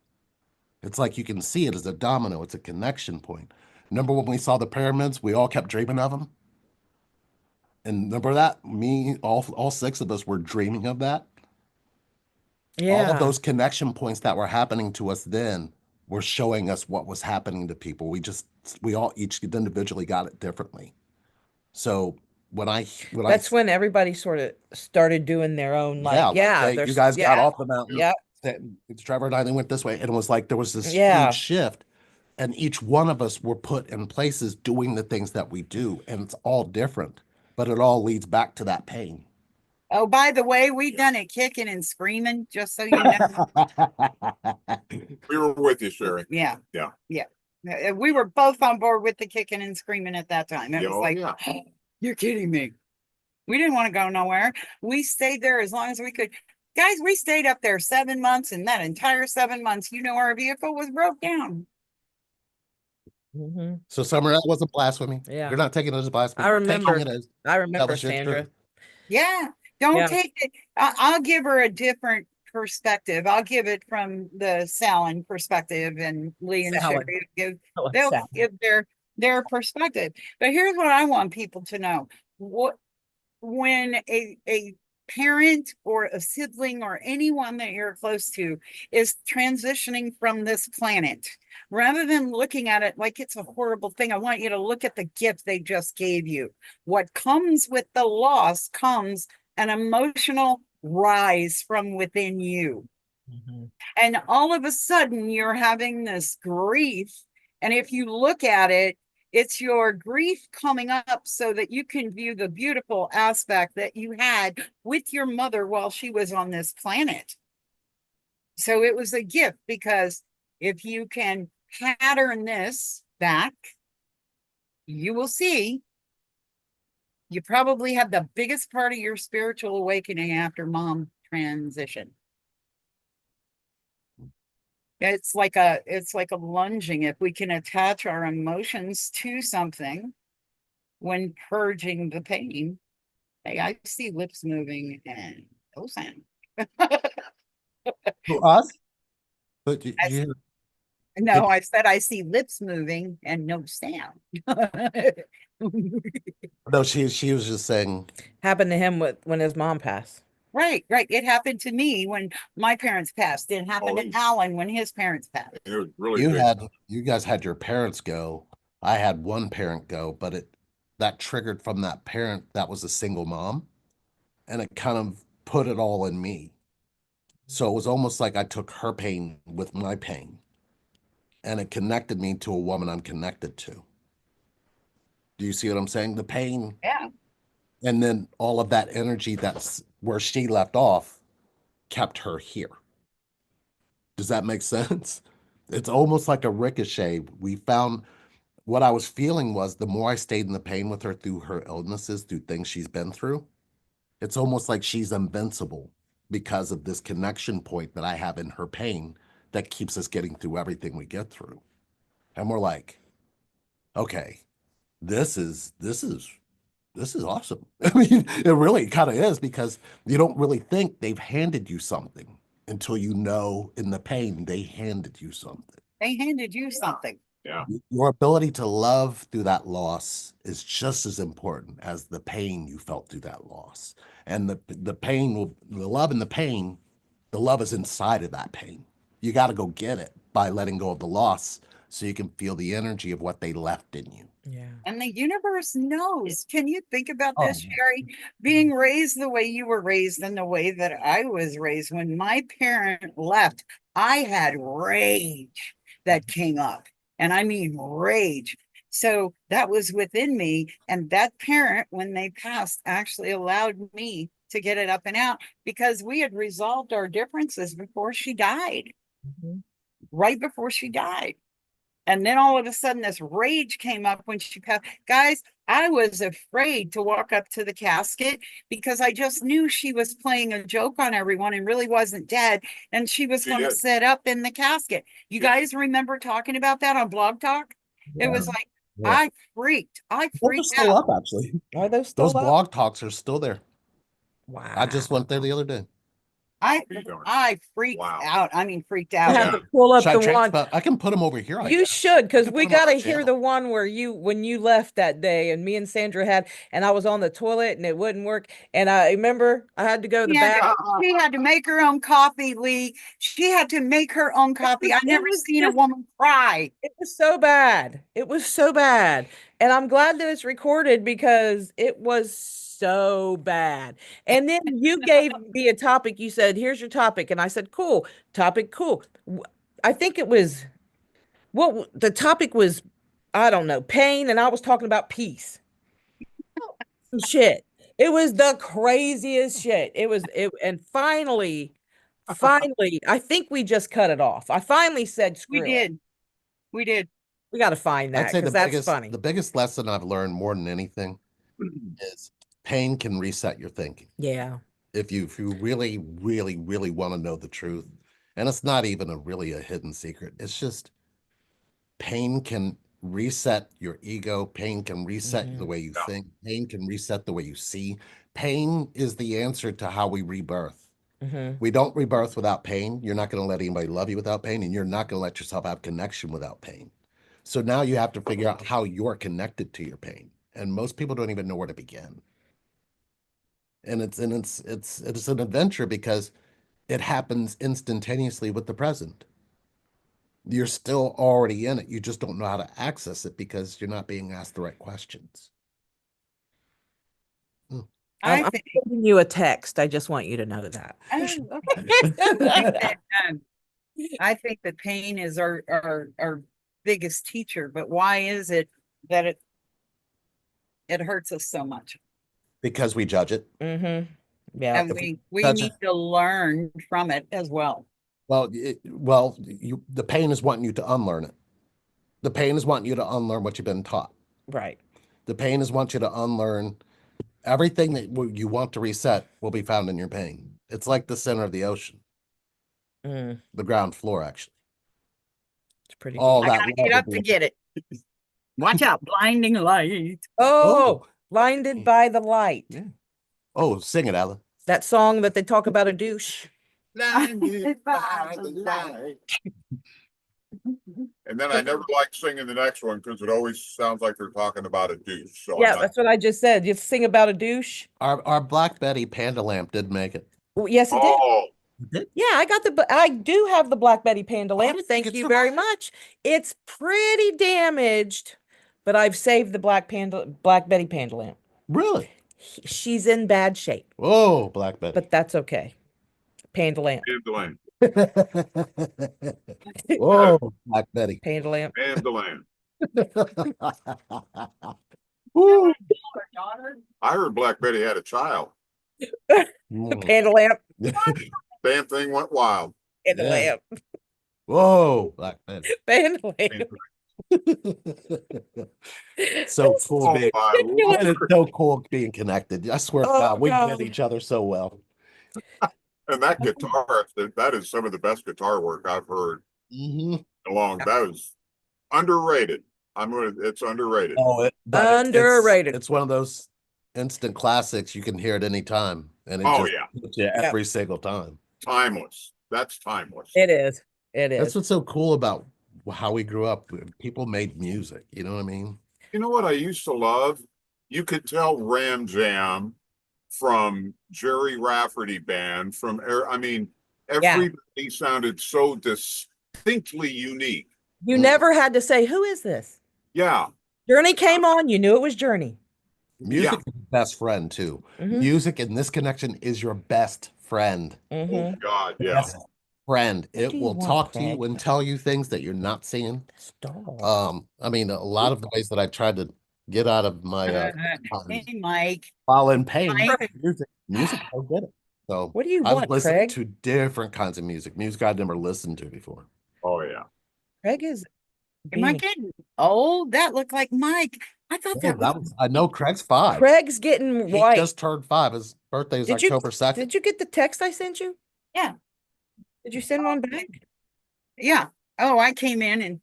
Speaker 4: It's like you can see it as a domino. It's a connection point. Remember when we saw the pyramids, we all kept dreaming of them? And remember that? All six of us were dreaming of that. All of
Speaker 1: Yeah.
Speaker 4: those connection points that were happening to us then were showing us what was happening to people. We all each individually got it differently. So when I
Speaker 1: That's when everybody sort of started doing their own, like,
Speaker 4: yeah, like,
Speaker 1: yeah,
Speaker 4: hey, you
Speaker 1: there's,
Speaker 4: guys got
Speaker 1: yeah,
Speaker 4: off the mountain.
Speaker 1: yeah,
Speaker 4: Trevor and I they went this way, and it was like there was this huge
Speaker 1: yeah.
Speaker 4: shift, and each one of us were put in places doing the things that we do, and it's all different, but it all leads back to that pain.
Speaker 2: Oh, by the way, we done it kicking and screaming, just so you know.
Speaker 3: We were with you, Sherry.
Speaker 2: Yeah.
Speaker 3: Yeah.
Speaker 2: Yeah. We were both on board with the kicking and screaming at that time. It
Speaker 3: Yeah,
Speaker 2: was
Speaker 3: oh,
Speaker 2: like,
Speaker 3: yeah.
Speaker 2: you're kidding me. We didn't want to go nowhere. We stayed there as long as we could. Guys, we stayed up there 7 months, and that entire 7 months, our vehicle was broke down.
Speaker 1: Mm-hmm.
Speaker 4: So, Summer, that wasn't blasphemy.
Speaker 1: Yeah.
Speaker 4: You're not taking it as blasphemy.
Speaker 1: I
Speaker 4: You're taking
Speaker 1: remember.
Speaker 4: it as
Speaker 1: I
Speaker 4: tell
Speaker 1: remember
Speaker 4: us your
Speaker 1: Sandra.
Speaker 4: truth.
Speaker 2: Yeah. Don't
Speaker 1: Yeah.
Speaker 2: take it. I'll give her a different perspective. I'll give it from the Salon perspective, and Lee and
Speaker 1: Salad.
Speaker 2: Sherry
Speaker 1: Oh,
Speaker 2: they'll
Speaker 1: salad.
Speaker 2: give their perspective. But here's what I want people to know. When a parent or a sibling or anyone that you're close to is transitioning from this planet, rather than looking at it like it's a horrible thing, I want you to look at the gift they just gave you. What comes with the loss comes an emotional rise from within you.
Speaker 1: Mm-hmm.
Speaker 2: And all of a sudden, you're having this grief. And if you look at it, it's your grief coming up so that you can view the beautiful aspect that you had with your mother while she was on this planet. So it was a gift, because if you can pattern this back, you will see you probably had the biggest part of your spiritual awakening after mom transition. It's like a lunging. If we can attach our emotions to something when purging the pain. Hey, I see lips moving and no sound.
Speaker 4: To us? But
Speaker 2: No, I said I see lips moving and no sound.
Speaker 4: no, she was just saying
Speaker 1: Happened to him when his mom passed.
Speaker 2: Right. It happened to me when my parents passed. It happened to Alan when his parents passed.
Speaker 3: It was really big.
Speaker 4: you guys had your parents go. I had one parent go, but that triggered from that parent that was a single mom, and it kind of put it all in me. So it was almost like I took her pain with my pain, and it connected me to a woman I'm connected to. Do you see what I'm saying? The pain,
Speaker 2: Yeah.
Speaker 4: and then all of that energy that's where she left off. kept her here. Does that make sense? It's almost like a ricochet. We found what I was feeling was the more I stayed in the pain with her through her illnesses, through things she's been through, it's almost like she's invincible because of this connection point that I have in her pain that keeps us getting through everything we get through. And we're like, okay, this is awesome. I mean, it really kind of is, because you don't really think they've handed you something until you know in the pain they handed you something.
Speaker 2: They handed you something.
Speaker 3: Yeah.
Speaker 4: Your ability to love through that loss is just as important as the pain you felt through that loss. And the pain will, the love and the pain, the love is inside of that pain. You got to go get it by letting go of the loss so you can feel the energy of what they left in you.
Speaker 1: Yeah.
Speaker 2: And the universe knows. Can you think about
Speaker 4: Oh,
Speaker 2: this, Sherry? Being raised the way you were raised and the way that I was raised. When my parent left, I had rage that came up. And I mean rage. So that was within me. And that parent, when they passed, actually allowed me to get it up and out because we had resolved our differences before she died,
Speaker 1: Mhm.
Speaker 2: right before she died. And then all of a sudden, this rage came up when she passed. Guys, I was afraid to walk up to the casket because I just knew she was playing a joke on everyone and really wasn't dead. And she was
Speaker 3: She
Speaker 2: going to
Speaker 3: did.
Speaker 2: sit up in the casket. You guys remember talking about that on Blog Talk? It was like,
Speaker 4: Yeah.
Speaker 2: I freaked
Speaker 4: Those are still
Speaker 2: out.
Speaker 4: up, actually.
Speaker 1: Are those
Speaker 4: Those
Speaker 1: still up?
Speaker 4: blog talks are still there.
Speaker 1: Wow.
Speaker 4: I just went there the other day.
Speaker 2: I freaked
Speaker 3: Wow.
Speaker 2: out. I mean, freaked
Speaker 1: I
Speaker 2: out.
Speaker 1: have
Speaker 3: Yeah.
Speaker 1: to pull up
Speaker 4: Should I
Speaker 1: the one.
Speaker 4: transfer? I can put them over here. I
Speaker 1: You
Speaker 4: guess.
Speaker 1: should, because
Speaker 4: can
Speaker 1: we
Speaker 4: put 'em on
Speaker 1: got to
Speaker 4: my
Speaker 1: hear
Speaker 4: channel.
Speaker 1: the one where when you left that day and me and Sandra had, and I was on the toilet and it wouldn't work. And I remember I had to go to the bathroom.
Speaker 2: She had to make her own coffee, Lee. She had to make her own coffee. I never seen a woman cry.
Speaker 1: It was so bad. It was so bad. And I'm glad that it's recorded because it was so bad. And then you gave me a topic. You said, here's your topic. And I said, cool. Topic, cool. I think it was what the topic was, I don't know, pain. And I was talking about peace. Some shit. It was the craziest shit. And finally, I think we just cut it off. I finally said,
Speaker 2: We
Speaker 1: screw it.
Speaker 2: did. We did.
Speaker 1: We got to find
Speaker 4: I'd
Speaker 1: that
Speaker 4: say
Speaker 1: because that's funny.
Speaker 4: the biggest lesson I've learned more than anything is pain can reset your thinking.
Speaker 1: Yeah.
Speaker 4: If you really, really, really want to know the truth, and it's not even really a hidden secret. It's just pain can reset your ego. Pain can reset the way you think. Pain can reset the way you see. Pain is the answer to how we rebirth. We don't rebirth without pain. You're not going to let anybody love you without pain, and you're not going to let yourself have connection without pain. So now you have to figure out how you're connected to your pain. And most people don't even know where to begin. And it's an adventure because it happens instantaneously with the present. You're still already in it. You just don't know how to access it because you're not being asked the right questions.
Speaker 1: I'm sending you a text. I just want you to know that.
Speaker 2: I think that pain is our biggest teacher, but why is it that it hurts us so much?
Speaker 4: Because we judge it.
Speaker 1: Mm-hmm. Yeah.
Speaker 2: And we need to learn from it as well.
Speaker 4: Well, the pain is wanting you to unlearn it. The pain is wanting you to unlearn what you've been taught.
Speaker 1: Right.
Speaker 4: The pain is want you to unlearn everything that you want to reset will be found in your pain. It's like the center of the ocean, the ground floor, actually.
Speaker 1: It's pretty
Speaker 4: All
Speaker 1: deep.
Speaker 2: I
Speaker 4: that
Speaker 2: gotta
Speaker 4: love
Speaker 2: get up
Speaker 4: will
Speaker 2: to
Speaker 4: be-
Speaker 2: get it. Watch out, blinding light.
Speaker 1: Oh, blinded by the light.
Speaker 4: Yeah. Oh, sing it, Alan.
Speaker 1: That song that they talk about a douche.
Speaker 3: Blinded by the light. And then I never like singing the next one because it always sounds like they're talking about a douche. So
Speaker 1: Yeah,
Speaker 3: I'm not,
Speaker 1: that's what I just said. You sing about a douche.
Speaker 4: Our Black Betty Panda lamp did make it.
Speaker 1: Well, yes, it did.
Speaker 3: oh,
Speaker 1: Yeah, I do have the Black Betty Panda lamp.
Speaker 4: didn't think
Speaker 1: Thank
Speaker 4: it
Speaker 1: you very much. It's pretty damaged, but I've saved the Black Betty Panda lamp.
Speaker 4: Really?
Speaker 1: She's in bad shape,
Speaker 4: Oh, Black Betty.
Speaker 1: but that's okay. Panda lamp.
Speaker 3: and Delaney.
Speaker 4: Oh, Black Betty.
Speaker 1: Panda lamp.
Speaker 3: And Delaney.
Speaker 4: Woo.
Speaker 3: I heard Black Betty had a child.
Speaker 4: Mm.
Speaker 1: Panda lamp.
Speaker 3: damn thing went wild.
Speaker 1: And the
Speaker 4: Yeah.
Speaker 1: lamp.
Speaker 4: Whoa, Black Man.
Speaker 1: And the lamp.
Speaker 4: So cool
Speaker 3: Oh
Speaker 4: being,
Speaker 3: my
Speaker 4: and
Speaker 3: lord.
Speaker 4: it's so cool being connected. I swear to
Speaker 1: Oh,
Speaker 4: God, we
Speaker 1: God.
Speaker 4: get each other so well.
Speaker 3: And that guitar, that is some of the best guitar work I've heard
Speaker 4: Mhm.
Speaker 3: along. That is underrated. It's underrated.
Speaker 4: Oh,
Speaker 1: Underrated.
Speaker 4: it's one of those instant classics. You can hear it anytime, and it
Speaker 3: Oh
Speaker 4: just
Speaker 3: yeah.
Speaker 4: hits you
Speaker 1: Yep.
Speaker 4: every single time.
Speaker 3: Timeless. That's timeless.
Speaker 1: It is. It
Speaker 4: That's
Speaker 1: is.
Speaker 4: what's so cool about how we grew up. People made music. You know what I mean?
Speaker 3: You know what I used to love? You could tell Ram Jam from Jerry Rafferty Band, I mean,
Speaker 1: Yeah.
Speaker 3: everybody sounded so distinctly unique.
Speaker 1: You never had to say, who is this?
Speaker 3: Yeah.
Speaker 1: Journey came on. You knew it was Journey.
Speaker 4: Music
Speaker 3: Yeah.
Speaker 4: is your best friend too.
Speaker 1: Mhm.
Speaker 4: Music in this connection is your best friend.
Speaker 3: Oh
Speaker 1: Mhm.
Speaker 3: God, yeah.
Speaker 4: Best friend.
Speaker 1: What
Speaker 4: It
Speaker 1: do you
Speaker 4: will
Speaker 1: want,
Speaker 4: talk to you
Speaker 1: Craig?
Speaker 4: and tell you things that you're not seeing.
Speaker 1: Stop.
Speaker 4: I mean, a lot of the ways that I tried to get out of my
Speaker 2: Hey, Mike.
Speaker 4: while in pain,
Speaker 1: Craig,
Speaker 4: music will get it. So
Speaker 1: what do you
Speaker 4: I was
Speaker 1: want,
Speaker 4: listening
Speaker 1: Craig?
Speaker 4: to different kinds of music I'd never listened to before.
Speaker 3: Oh yeah.
Speaker 1: Craig is
Speaker 2: Am I
Speaker 1: being
Speaker 2: getting old? That looked like Mike. I thought
Speaker 4: Yeah,
Speaker 2: that was
Speaker 4: I know Craig's 5.
Speaker 1: Craig's getting
Speaker 4: He
Speaker 1: white.
Speaker 4: just turned 5. His birthday is
Speaker 1: Did you
Speaker 4: October 2nd.
Speaker 1: did you get the text I sent you?
Speaker 2: yeah.
Speaker 1: Did you send one back?
Speaker 2: Yeah. Oh, I came in and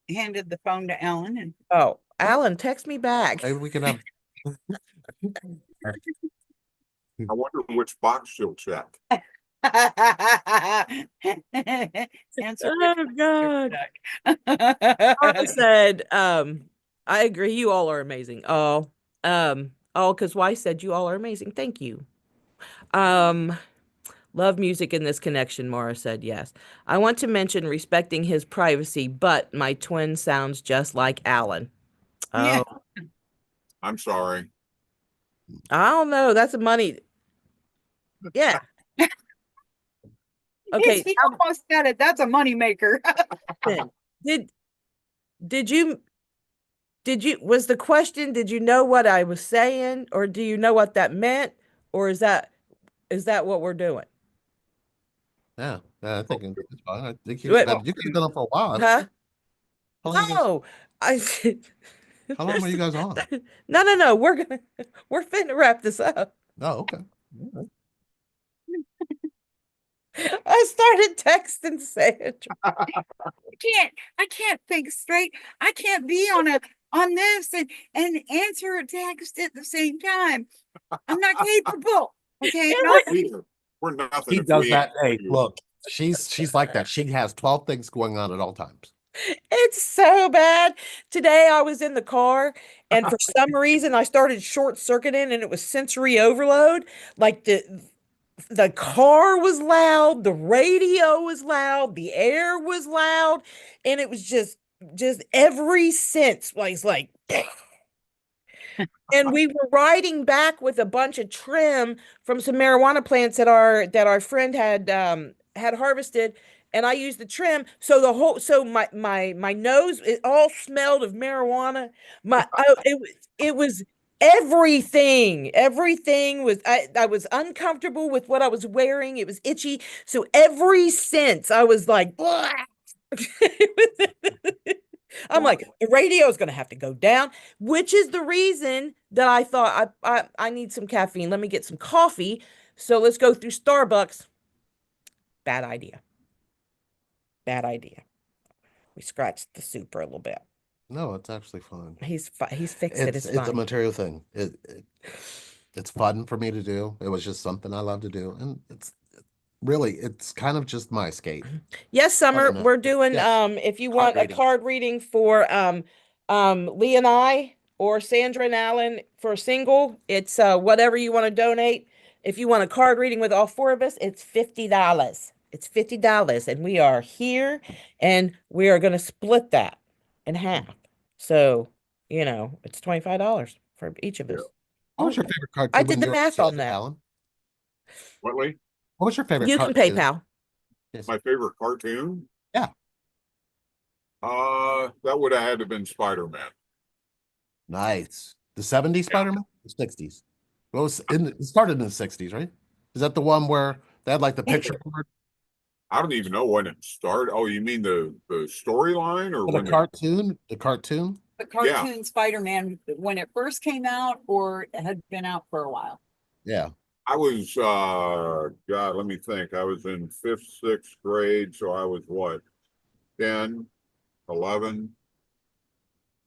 Speaker 2: handed the phone to Ellen and
Speaker 1: Oh, Alan, text me back.
Speaker 4: Maybe we can have
Speaker 3: I wonder which box she'll check.
Speaker 2: answer
Speaker 1: Oh God. Mama
Speaker 2: which
Speaker 1: said, I agree, you all are amazing. Because Y said you all are amazing. Thank you. Love music in this connection, Mara said yes. I want to mention respecting his privacy, but my twin sounds just like Alan.
Speaker 2: Yeah.
Speaker 1: Oh,
Speaker 3: I'm sorry.
Speaker 1: I don't know. That's a money. Yeah. Okay.
Speaker 2: He almost got it. That's a moneymaker.
Speaker 1: Then, did did you was the question, did you know what I was saying, or do you know what that meant, or is that what we're doing?
Speaker 4: yeah, I think it's fine. I think
Speaker 1: Wait,
Speaker 4: you could have done it for a while.
Speaker 1: huh?
Speaker 4: How long,
Speaker 1: No, I.
Speaker 4: how long were you guys on?
Speaker 1: No. We're finna wrap this up.
Speaker 4: Oh, okay. All right.
Speaker 1: I started texting Sandra.
Speaker 2: I can't think straight. I can't be on this and answer a text at the same time. I'm not capable. Okay.
Speaker 3: We're nothing
Speaker 4: He
Speaker 3: if
Speaker 4: does
Speaker 3: we
Speaker 4: that. Hey,
Speaker 3: you.
Speaker 4: look, she's like that. She has 12 things going on at all times.
Speaker 1: It's so bad. Today I was in the car and for some reason I started short circuiting and it was sensory overload. Like the car was loud, the radio was loud, the air was loud, and it was just every sense was like and we were riding back with a bunch of trim from some marijuana plants that our friend had harvested, and I used the trim. So my nose, it all smelled of marijuana. It was everything was, I was uncomfortable with what I was wearing. It was itchy. So every sense I was like I'm like, the radio is going to have to go down, which is the reason that I thought I need some caffeine. Let me get some coffee. So let's go through Starbucks. Bad idea. Bad idea. We scratched the super a little bit.
Speaker 4: No, it's actually fine.
Speaker 1: He's fixed it. It's
Speaker 4: It's a
Speaker 1: fine.
Speaker 4: material thing. It's fun for me to do. It was just something I love to do, and it's kind of just my escape.
Speaker 1: Yes, Summer,
Speaker 4: Other than
Speaker 1: we're
Speaker 4: that,
Speaker 1: doing
Speaker 4: yes,
Speaker 1: if you
Speaker 4: card
Speaker 1: want a
Speaker 4: reading.
Speaker 1: card reading for Lee and I or Sandra and Alan for a single, it's whatever you want to donate. If you want a card reading with all 4 of us, it's $50. It's $50 and we are here and we are going to split that in half. So, it's $25 for each of us.
Speaker 4: What was your favorite
Speaker 1: I
Speaker 4: cartoon when
Speaker 1: did the
Speaker 4: you were a
Speaker 1: math
Speaker 4: kid,
Speaker 1: on that.
Speaker 4: Alan?
Speaker 3: What, Lee?
Speaker 4: What was your favorite
Speaker 1: You can
Speaker 4: cartoon?
Speaker 1: PayPal.
Speaker 4: Yes.
Speaker 3: My favorite cartoon?
Speaker 4: Yeah.
Speaker 3: That would have had to been Spider-Man.
Speaker 4: Nice. The 70s Spider-Man? The 60s. Well, it started in the 60s, right? Is that the one where They had like the picture board
Speaker 3: I don't even know when it started. Oh, you mean the storyline or
Speaker 4: for the
Speaker 3: when
Speaker 4: cartoon. The cartoon.
Speaker 2: The cartoon Spider-Man when it first came out, or it had been out for a while.
Speaker 4: Yeah.
Speaker 3: I was God, let me think. I was in fifth, sixth grade, so I was what, 10, 11,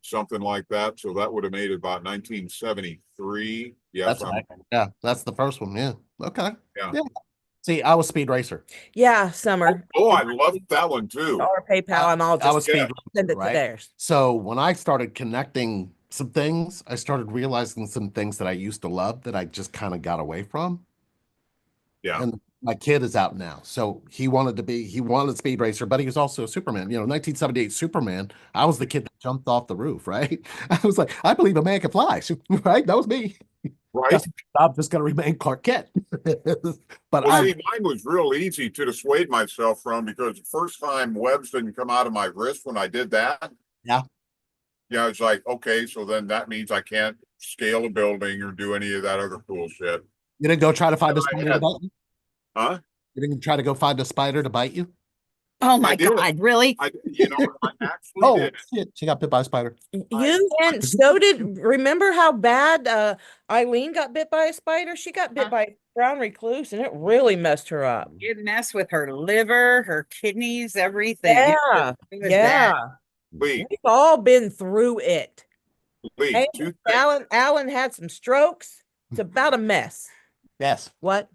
Speaker 3: something like that. So that would have made it about 1973. Yes,
Speaker 4: That's right. Yeah, that's the first one. Yeah. Okay.
Speaker 3: yeah.
Speaker 4: Yeah. See, I was Speed Racer.
Speaker 1: Yeah, Summer.
Speaker 3: Oh, I loved that one too.
Speaker 1: Or PayPal, and I'll
Speaker 4: I was
Speaker 1: just
Speaker 4: Speed
Speaker 1: send
Speaker 4: Racer,
Speaker 1: it to
Speaker 4: right?
Speaker 1: theirs.
Speaker 4: So when I started connecting some things, I started realizing some things that I used to love that I just kind of got away from.
Speaker 3: Yeah.
Speaker 4: And my kid is out now. So he wanted Speed Racer, but he was also a Superman. 1978 Superman. I was the kid that jumped off the roof, right? I was like, I believe a man can fly, right? That was me.
Speaker 3: Right.
Speaker 4: I'm just going to remain Clark Kent. But
Speaker 3: Well, see, mine was real easy to dissuade myself from because the first time webs didn't come out of my wrist when I did that.
Speaker 4: Yeah.
Speaker 3: Yeah, it's like, okay, so then that means I can't scale a building or do any of that other cool shit.
Speaker 4: You didn't go try to find a
Speaker 3: And I
Speaker 4: spider to
Speaker 3: had,
Speaker 4: bite you?
Speaker 3: huh?
Speaker 4: You didn't try to go find a spider to bite you?
Speaker 2: Oh
Speaker 3: I
Speaker 2: my
Speaker 3: did.
Speaker 2: God, really?
Speaker 3: I actually
Speaker 4: Oh,
Speaker 3: did.
Speaker 4: shit. She got bit by a spider.
Speaker 1: You and so did, remember how bad Eileen got bit by a spider? She got bit by a brown recluse, and it really messed her up.
Speaker 2: It messed with her liver, her kidneys, everything. It
Speaker 1: Yeah,
Speaker 2: was bad.
Speaker 3: Lee,
Speaker 1: we've all been through it.
Speaker 3: Lee, two things.
Speaker 1: Alan had some strokes. It's about a mess.
Speaker 4: Yes.
Speaker 1: What?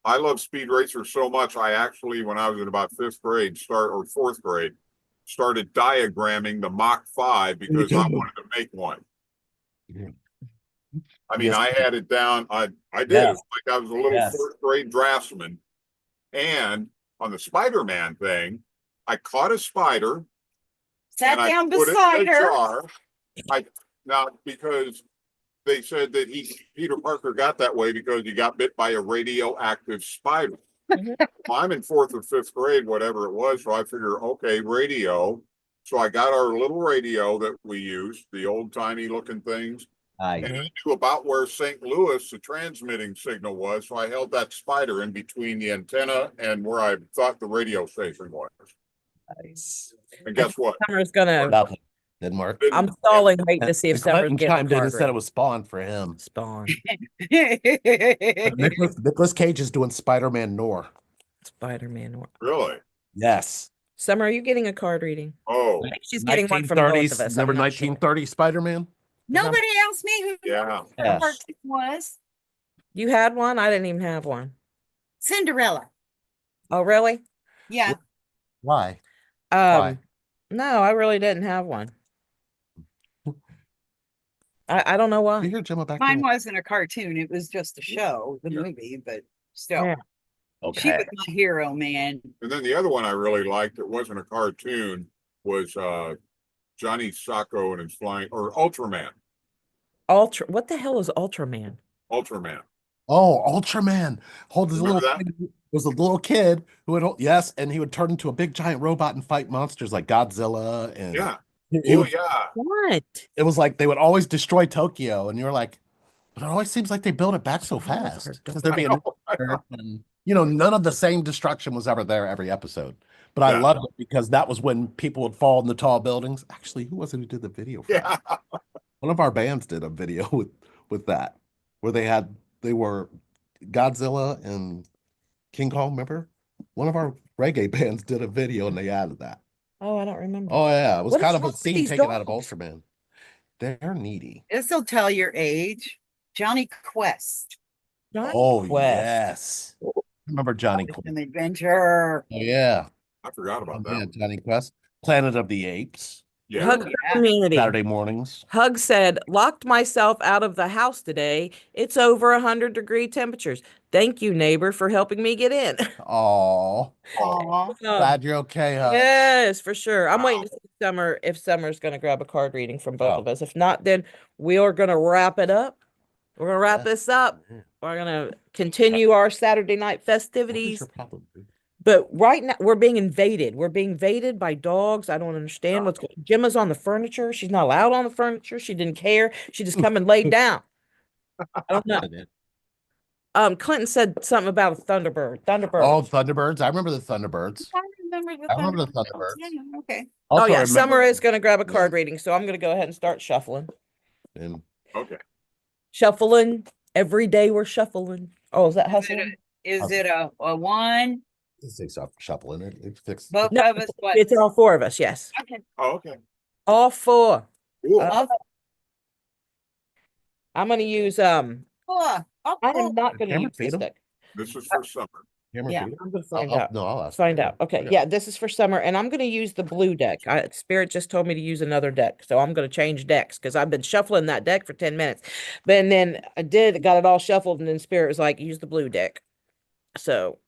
Speaker 3: I love Speed Racer so much. I actually, when I was in about fifth grade, fourth grade, started diagramming the Mach 5 because I wanted to make one. I mean,
Speaker 4: Yes.
Speaker 3: I had it down. I did.
Speaker 4: Yes.
Speaker 3: It was like I was a little
Speaker 4: Yes.
Speaker 3: fourth grade draftsman. And on the Spider-Man thing, I caught a spider
Speaker 2: Sat
Speaker 3: and I
Speaker 2: down
Speaker 3: put it
Speaker 2: beside
Speaker 3: in a
Speaker 2: her.
Speaker 3: jar. Now because they said that Peter Parker got that way because he got bit by a radioactive spider.
Speaker 1: Mhm.
Speaker 3: Well, I'm in fourth or fifth grade, whatever it was. So I figure, okay, radio. So I got our little radio that we used, the old timey looking things. And I knew about where St. Louis, the transmitting signal was. So I held that spider in between the antenna and where I thought the radio station was.
Speaker 4: Nice.
Speaker 3: And guess what?
Speaker 1: Summer's gonna.
Speaker 4: Nothing. Didn't work.
Speaker 1: I'm stalling, waiting to see if
Speaker 4: And
Speaker 1: Summer's
Speaker 4: Clinton
Speaker 1: getting
Speaker 4: chimed in and said it
Speaker 1: Margaret.
Speaker 4: was Spawn for him.
Speaker 1: Spawn.
Speaker 4: Nicholas Cage is doing Spider-Man Noir.
Speaker 1: Spider-Man.
Speaker 3: Really?
Speaker 4: Yes.
Speaker 1: Summer, are you getting a card reading?
Speaker 3: Oh,
Speaker 1: I think she's getting one from both of us.
Speaker 4: Remember
Speaker 1: I'm not sure.
Speaker 4: 1930 Spider-Man?
Speaker 2: Nobody asked me who
Speaker 3: yeah.
Speaker 2: the
Speaker 4: Yes.
Speaker 2: cartoon was.
Speaker 1: You had one? I didn't even have one.
Speaker 2: Cinderella.
Speaker 1: Oh, really?
Speaker 2: Yeah.
Speaker 4: Why?
Speaker 1: Um, no, I really didn't have one. I don't know
Speaker 4: You
Speaker 1: why.
Speaker 4: hear Gemma back
Speaker 2: Mine
Speaker 4: there?
Speaker 2: wasn't a cartoon. It was just a show, the movie, but still.
Speaker 1: Yeah.
Speaker 2: She
Speaker 4: Okay.
Speaker 2: was my hero, man.
Speaker 3: And then the other one I really liked, it wasn't a cartoon, was Johnny Sacco and his flying, or Ultraman.
Speaker 1: What the hell is Ultraman?
Speaker 3: Ultraman.
Speaker 4: Oh, Ultraman.
Speaker 3: Remember that?
Speaker 4: There's a little kid who would, yes, and he would turn into a big giant robot and fight monsters like Godzilla. And
Speaker 3: Yeah.
Speaker 4: he
Speaker 3: Oh,
Speaker 4: would,
Speaker 3: yeah.
Speaker 1: What?
Speaker 4: it was like they would always destroy Tokyo. And you're like, but it always seems like they build it back so fast. Because there'd be a and, none of the same destruction was ever there every episode. But I
Speaker 3: Yeah.
Speaker 4: loved it because that was when people would fall in the tall buildings. Actually, who was it who did the video for
Speaker 3: Yeah.
Speaker 4: that? One of our bands did a video with that, where they were Godzilla and King Kong, remember? One of our reggae bands did a video and they added that.
Speaker 1: Oh, I don't remember.
Speaker 4: Oh yeah, it was
Speaker 1: What
Speaker 4: kind
Speaker 1: is
Speaker 4: of
Speaker 1: wrong
Speaker 4: a
Speaker 1: with
Speaker 4: scene
Speaker 1: these
Speaker 4: taken out of
Speaker 1: dogs?
Speaker 4: Ultraman. They're needy.
Speaker 2: This'll tell your age. Johnny Quest.
Speaker 1: Johnny
Speaker 4: Oh
Speaker 1: Quest.
Speaker 4: yes. Remember Johnny Quest?
Speaker 2: An adventure.
Speaker 4: Oh yeah.
Speaker 3: I forgot about that.
Speaker 4: Yeah,
Speaker 3: one.
Speaker 4: Johnny Quest. Planet of the Apes.
Speaker 3: Yeah.
Speaker 1: Hug community.
Speaker 4: Saturday mornings.
Speaker 1: Hug said, locked myself out of the house today. It's over 100-degree temperatures. Thank you, neighbor, for helping me get in.
Speaker 4: Oh,
Speaker 2: Aw.
Speaker 4: glad you're okay, huh?
Speaker 1: Yes, for sure. I'm waiting
Speaker 3: Wow.
Speaker 1: to see if Summer's going to grab a card reading from both
Speaker 4: Oh.
Speaker 1: of us. If not, then we are going to wrap it up. We're going to wrap
Speaker 4: Yeah.
Speaker 1: this up.
Speaker 4: Yeah.
Speaker 1: We're going to continue our Saturday night
Speaker 4: What is
Speaker 1: festivities.
Speaker 4: your problem, dude?
Speaker 1: But right now, we're being invaded. We're being invaded by dogs. I don't understand what's going on. Gemma's on the furniture. She's not allowed on the furniture. She didn't care. She just come and laid down. I don't know. Clinton said something about a Thunderbird. Thunderbird.
Speaker 4: Oh, Thunderbirds. I remember the Thunderbirds.
Speaker 2: I remember the
Speaker 4: I remember the
Speaker 2: Thunderbirds.
Speaker 4: Thunderbirds.
Speaker 2: Yeah, okay.
Speaker 1: Oh
Speaker 4: Also
Speaker 1: yeah,
Speaker 4: remember-
Speaker 1: Summer is going to grab a card reading, so I'm going to go ahead and start shuffling.
Speaker 4: And
Speaker 3: Okay.
Speaker 1: Shuffling. Every day we're shuffling. Oh, is that
Speaker 2: Is
Speaker 1: hustling?
Speaker 2: it a one?
Speaker 4: this thing's up shuffling it. It fixed.
Speaker 2: Both
Speaker 1: No,
Speaker 2: of us? What?
Speaker 1: it's all four of us. Yes,
Speaker 2: Okay.
Speaker 3: Oh, okay.
Speaker 1: all four.
Speaker 3: Cool.
Speaker 1: Uh, I'm going to use
Speaker 2: Oh,
Speaker 1: I am not going to
Speaker 4: Camera
Speaker 1: use this
Speaker 4: feed 'em?
Speaker 1: deck.
Speaker 3: This is for summer.
Speaker 4: Camera
Speaker 2: Yeah.
Speaker 4: feed it?
Speaker 1: I'm going to find
Speaker 4: I'll-
Speaker 1: out.
Speaker 4: No, I'll
Speaker 1: Let's
Speaker 4: ask.
Speaker 1: find out. Okay, yeah, this is for Summer, and I'm going to use the blue deck. Spirit just told me to use another deck, so I'm going to change decks because I've been shuffling that deck for 10 minutes. But then I got it all shuffled, and then Spirit was like, use the blue deck. So,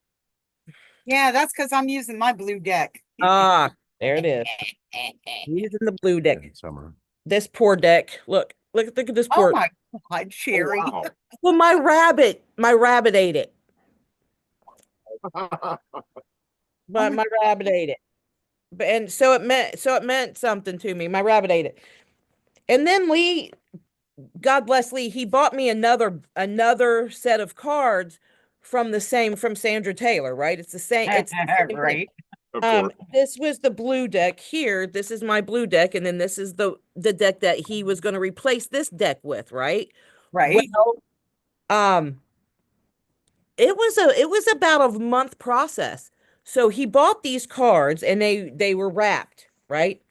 Speaker 2: yeah, that's because I'm using my blue deck.
Speaker 1: there it is. Using the blue deck.
Speaker 4: Summer.
Speaker 1: This poor deck. Look at this
Speaker 2: Oh
Speaker 1: poor.
Speaker 2: my God,
Speaker 3: Oh,
Speaker 2: Sherry.
Speaker 3: wow.
Speaker 1: Well, my rabbit ate it. But my rabbit ate it. But and so it meant something to me. My rabbit ate it. And then Lee, God bless Lee, he bought me another set of cards from Sandra Taylor, right? It's the same thing.
Speaker 2: Right.
Speaker 3: Of course.
Speaker 1: This was the blue deck here. This is my blue deck, and then this is the deck that he was going to replace this deck with, right?
Speaker 2: Right.
Speaker 1: Well, it was about a month process. So he bought these cards and they were wrapped, right?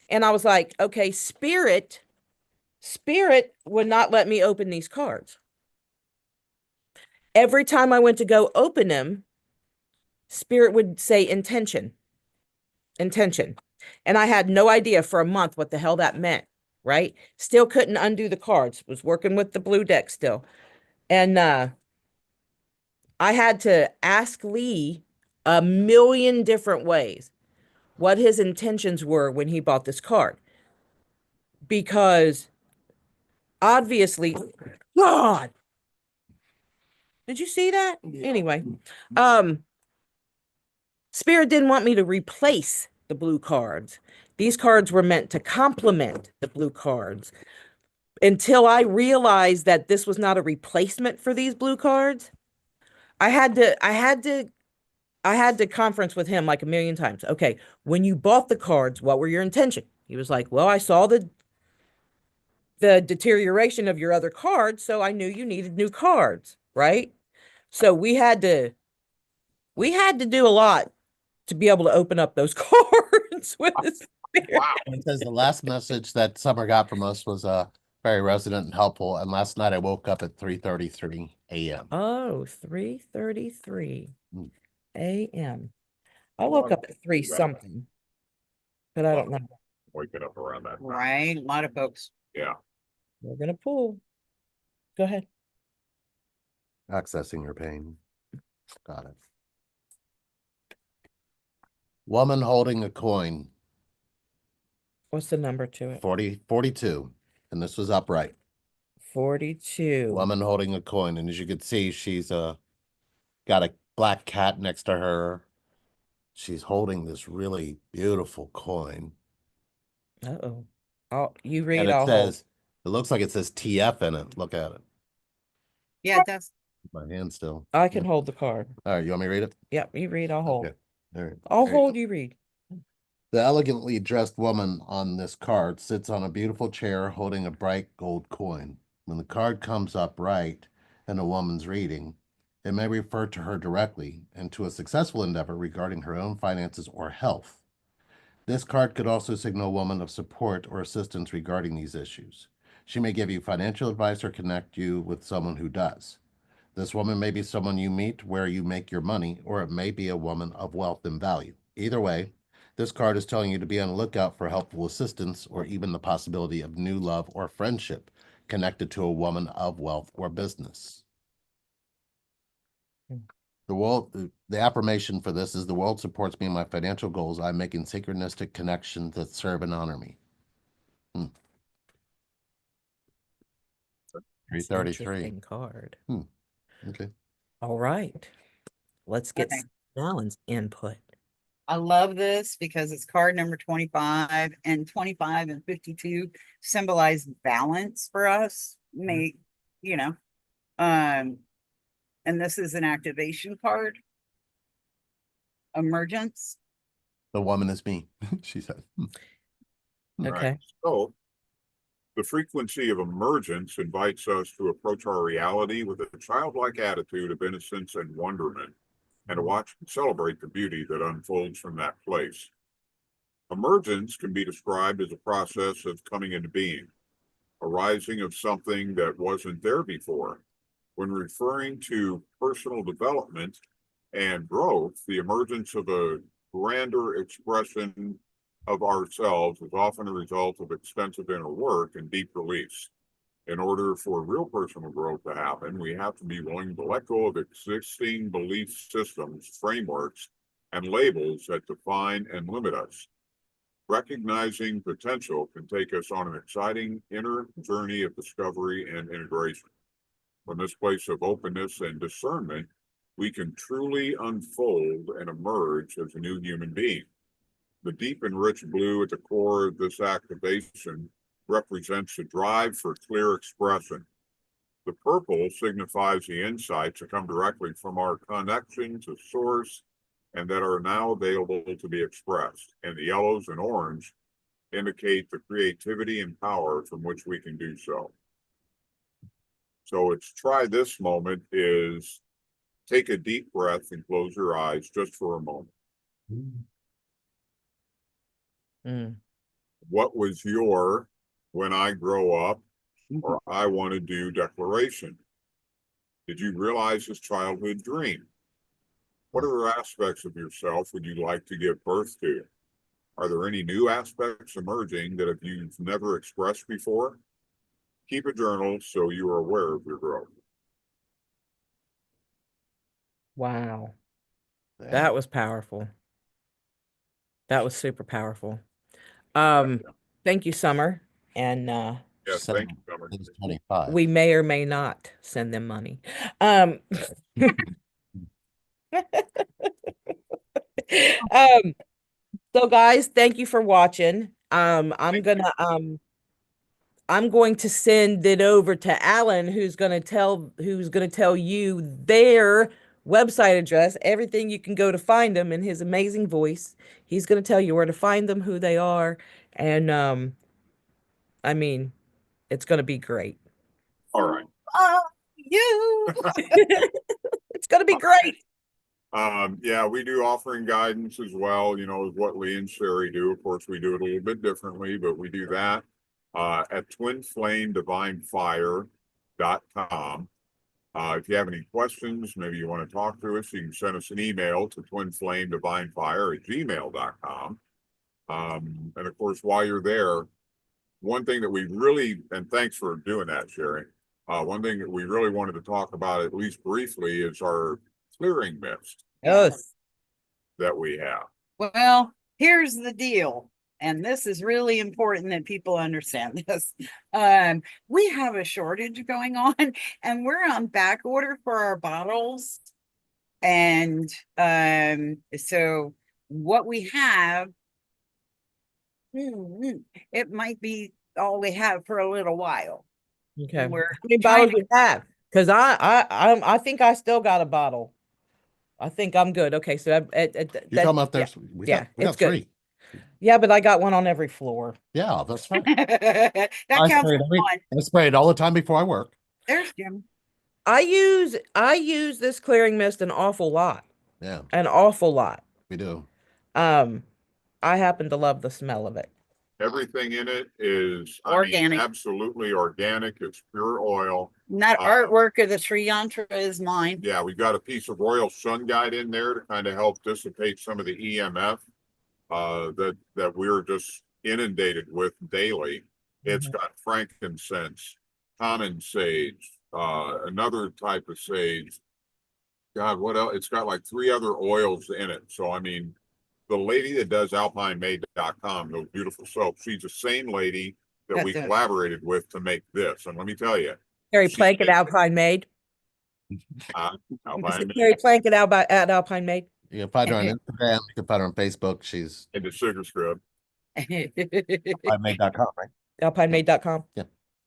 Speaker 1: And I was like, okay, Spirit would not let me open these cards. Every time I went to go open them, Spirit would say intention. And I had no idea for a month what the hell that meant, right? Still couldn't undo the cards. Was working with the blue deck still. And I had to ask Lee a million different ways what his intentions were when he bought this card. Because obviously, God, did you see that? Yeah. Anyway, Spirit didn't want me to replace the blue cards. These cards were meant to complement the blue cards. Until I realized that this was not a replacement for these blue cards, I had to conference with him like a million times. Okay, when you bought the cards, what were your intention? He was like, well, I saw the deterioration of your other cards, so I knew you needed new cards, right? So we had to do a lot to be able to open up those cards with the Spirit.
Speaker 3: Wow.
Speaker 4: It says the last message that Summer got from us was very resonant and helpful. And last night I woke up at 3:33 a.m.
Speaker 1: Oh, 3:33
Speaker 4: Mm.
Speaker 1: a.m. I woke up at 3 something, but I don't know.
Speaker 3: Waking up around that time.
Speaker 2: Right. A lot of folks.
Speaker 3: Yeah.
Speaker 1: We're gonna pull. Go ahead.
Speaker 4: Accessing your pain. Got it. Woman holding a coin,
Speaker 1: What's the number to it?
Speaker 4: 42. And this was upright.
Speaker 1: 42.
Speaker 4: Woman holding a coin. And as you can see, she's got a black cat next to her. She's holding this really beautiful coin.
Speaker 1: Uh-oh. Oh, you read
Speaker 4: And it
Speaker 1: all
Speaker 4: says, it looks like it says TF in it. Look at it.
Speaker 2: Yeah, it does.
Speaker 4: My hand still.
Speaker 1: I can hold the card.
Speaker 4: All right, you want me to read it?
Speaker 1: Yep, you read, I'll hold.
Speaker 4: Okay. All right.
Speaker 1: I'll
Speaker 4: There you
Speaker 1: hold,
Speaker 4: go.
Speaker 1: you read.
Speaker 4: The elegantly dressed woman on this card sits on a beautiful chair holding a bright gold coin. When the card comes up right and a woman's reading, it may refer to her directly and to a successful endeavor regarding her own finances or health. This card could also signal a woman of support or assistance regarding these issues. She may give you financial advice or connect you with someone who does. This woman may be someone you meet where you make your money, or it may be a woman of wealth and value. Either way, this card is telling you to be on the lookout for helpful assistance or even the possibility of new love or friendship connected to a woman of wealth or business. The affirmation for this is the world supports me in my financial goals. I'm making synchronistic connections that serve and honor me. 333.
Speaker 1: Interesting card.
Speaker 4: Okay.
Speaker 1: All right. Let's get
Speaker 2: Okay.
Speaker 1: Alan's input.
Speaker 2: I love this because it's card number 25, and 25 and 52 symbolize balance for us. May, you know, And this is an activation card. Emergence.
Speaker 4: The woman is me, she said.
Speaker 1: Okay.
Speaker 3: So the frequency of emergence invites us to approach our reality with a childlike attitude of innocence and wonderment, and to watch and celebrate the beauty that unfolds from that place. Emergence can be described as a process of coming into being, arising of something that wasn't there before. When referring to personal development and growth, the emergence of a grander expression of ourselves is often a result of extensive inner work and deep release. In order for real personal growth to happen, we have to be willing to let go of existing belief systems, frameworks, and labels that define and limit us. Recognizing potential can take us on an exciting inner journey of discovery and integration. From this place of openness and discernment, we can truly unfold and emerge as a new human being. The deep and rich blue at the core of this activation represents a drive for clear expression. The purple signifies the insights that come directly from our connection to source and that are now available to be expressed. And the yellows and orange indicate the creativity and power from which we can do so. So it's try this moment is take a deep breath and close your eyes just for a moment.
Speaker 1: Mm.
Speaker 3: What was your when I grow up or I want to do declaration? Did you realize this childhood dream? What other aspects of yourself would you like to give birth to? Are there any new aspects emerging that you've never expressed before? Keep a journal so you are aware of your growth.
Speaker 1: Wow.
Speaker 4: Yeah.
Speaker 1: That was powerful. That was super powerful. Thank you, Summer. And
Speaker 3: Yes,
Speaker 4: Said
Speaker 3: thank you, Summer.
Speaker 4: it was 25.
Speaker 1: we may or may not send them money. Um, um, so guys, thank you for watching. I'm going to send it over to Alan, who's gonna tell you their website address, everything you can go to find them in his amazing voice. He's gonna tell you where to find them, who they are, and I mean, it's gonna be great.
Speaker 3: All right.
Speaker 2: You.
Speaker 1: It's gonna be great.
Speaker 3: Yeah, we do offering guidance as well, you know, what Lee and Sherry do. Of course, we do it a little bit differently, but we do that at twinflamedivinefire.com. If you have any questions, maybe you want to talk to us, you can send us an email to twinflamedivinefire@gmail.com. And of course, while you're there, one thing that we really, and thanks for doing that, Sherry. One thing that we really wanted to talk about, at least briefly, is our clearing mist
Speaker 1: Yes.
Speaker 3: that we have.
Speaker 2: Well, here's the deal. And this is really important that people understand this. We have a shortage going on, and we're on back order for our bottles. And so what we have, it might be all we have for a little while.
Speaker 1: Okay.
Speaker 2: We're
Speaker 1: How many
Speaker 2: trying
Speaker 1: bottles you have? Because I think I still got a bottle. I think I'm good. Okay, so
Speaker 4: You're talking about there's we
Speaker 1: yeah,
Speaker 4: got
Speaker 1: it's good.
Speaker 4: 3.
Speaker 1: Yeah, but I got one on every floor.
Speaker 4: Yeah, that's fine.
Speaker 2: that
Speaker 4: I
Speaker 2: counts
Speaker 4: spray
Speaker 2: as
Speaker 4: it
Speaker 2: one.
Speaker 4: I spray it all the time before I work.
Speaker 2: There's Jim.
Speaker 1: I use this clearing mist an awful lot.
Speaker 4: Yeah,
Speaker 1: An awful lot.
Speaker 4: we do.
Speaker 1: I happen to love the smell of it.
Speaker 3: Everything in it is
Speaker 2: Organic.
Speaker 3: Absolutely organic. It's pure oil.
Speaker 2: And that artwork of the tree yantra is mine.
Speaker 3: Yeah, we've got a piece of royal sun guide in there to kind of help dissipate some of the EMF that we're just inundated with daily. It's got frankincense, common sage, another type of sage. God, what else? It's got like 3 other oils in it. So I mean, the lady that does alpinemade.com, those beautiful soaps, she's the same lady that we collaborated with to make this. And let me tell you,
Speaker 1: Carrie Plank at Alpine Made.
Speaker 3: Alpine
Speaker 1: Carrie Plank at Alpine Made.
Speaker 4: You can find her on Instagram. You can find her on Facebook. She's
Speaker 3: into sugar scrub.
Speaker 4: alpinemade.com, right?
Speaker 1: Alpinemade.com.
Speaker 4: Yeah.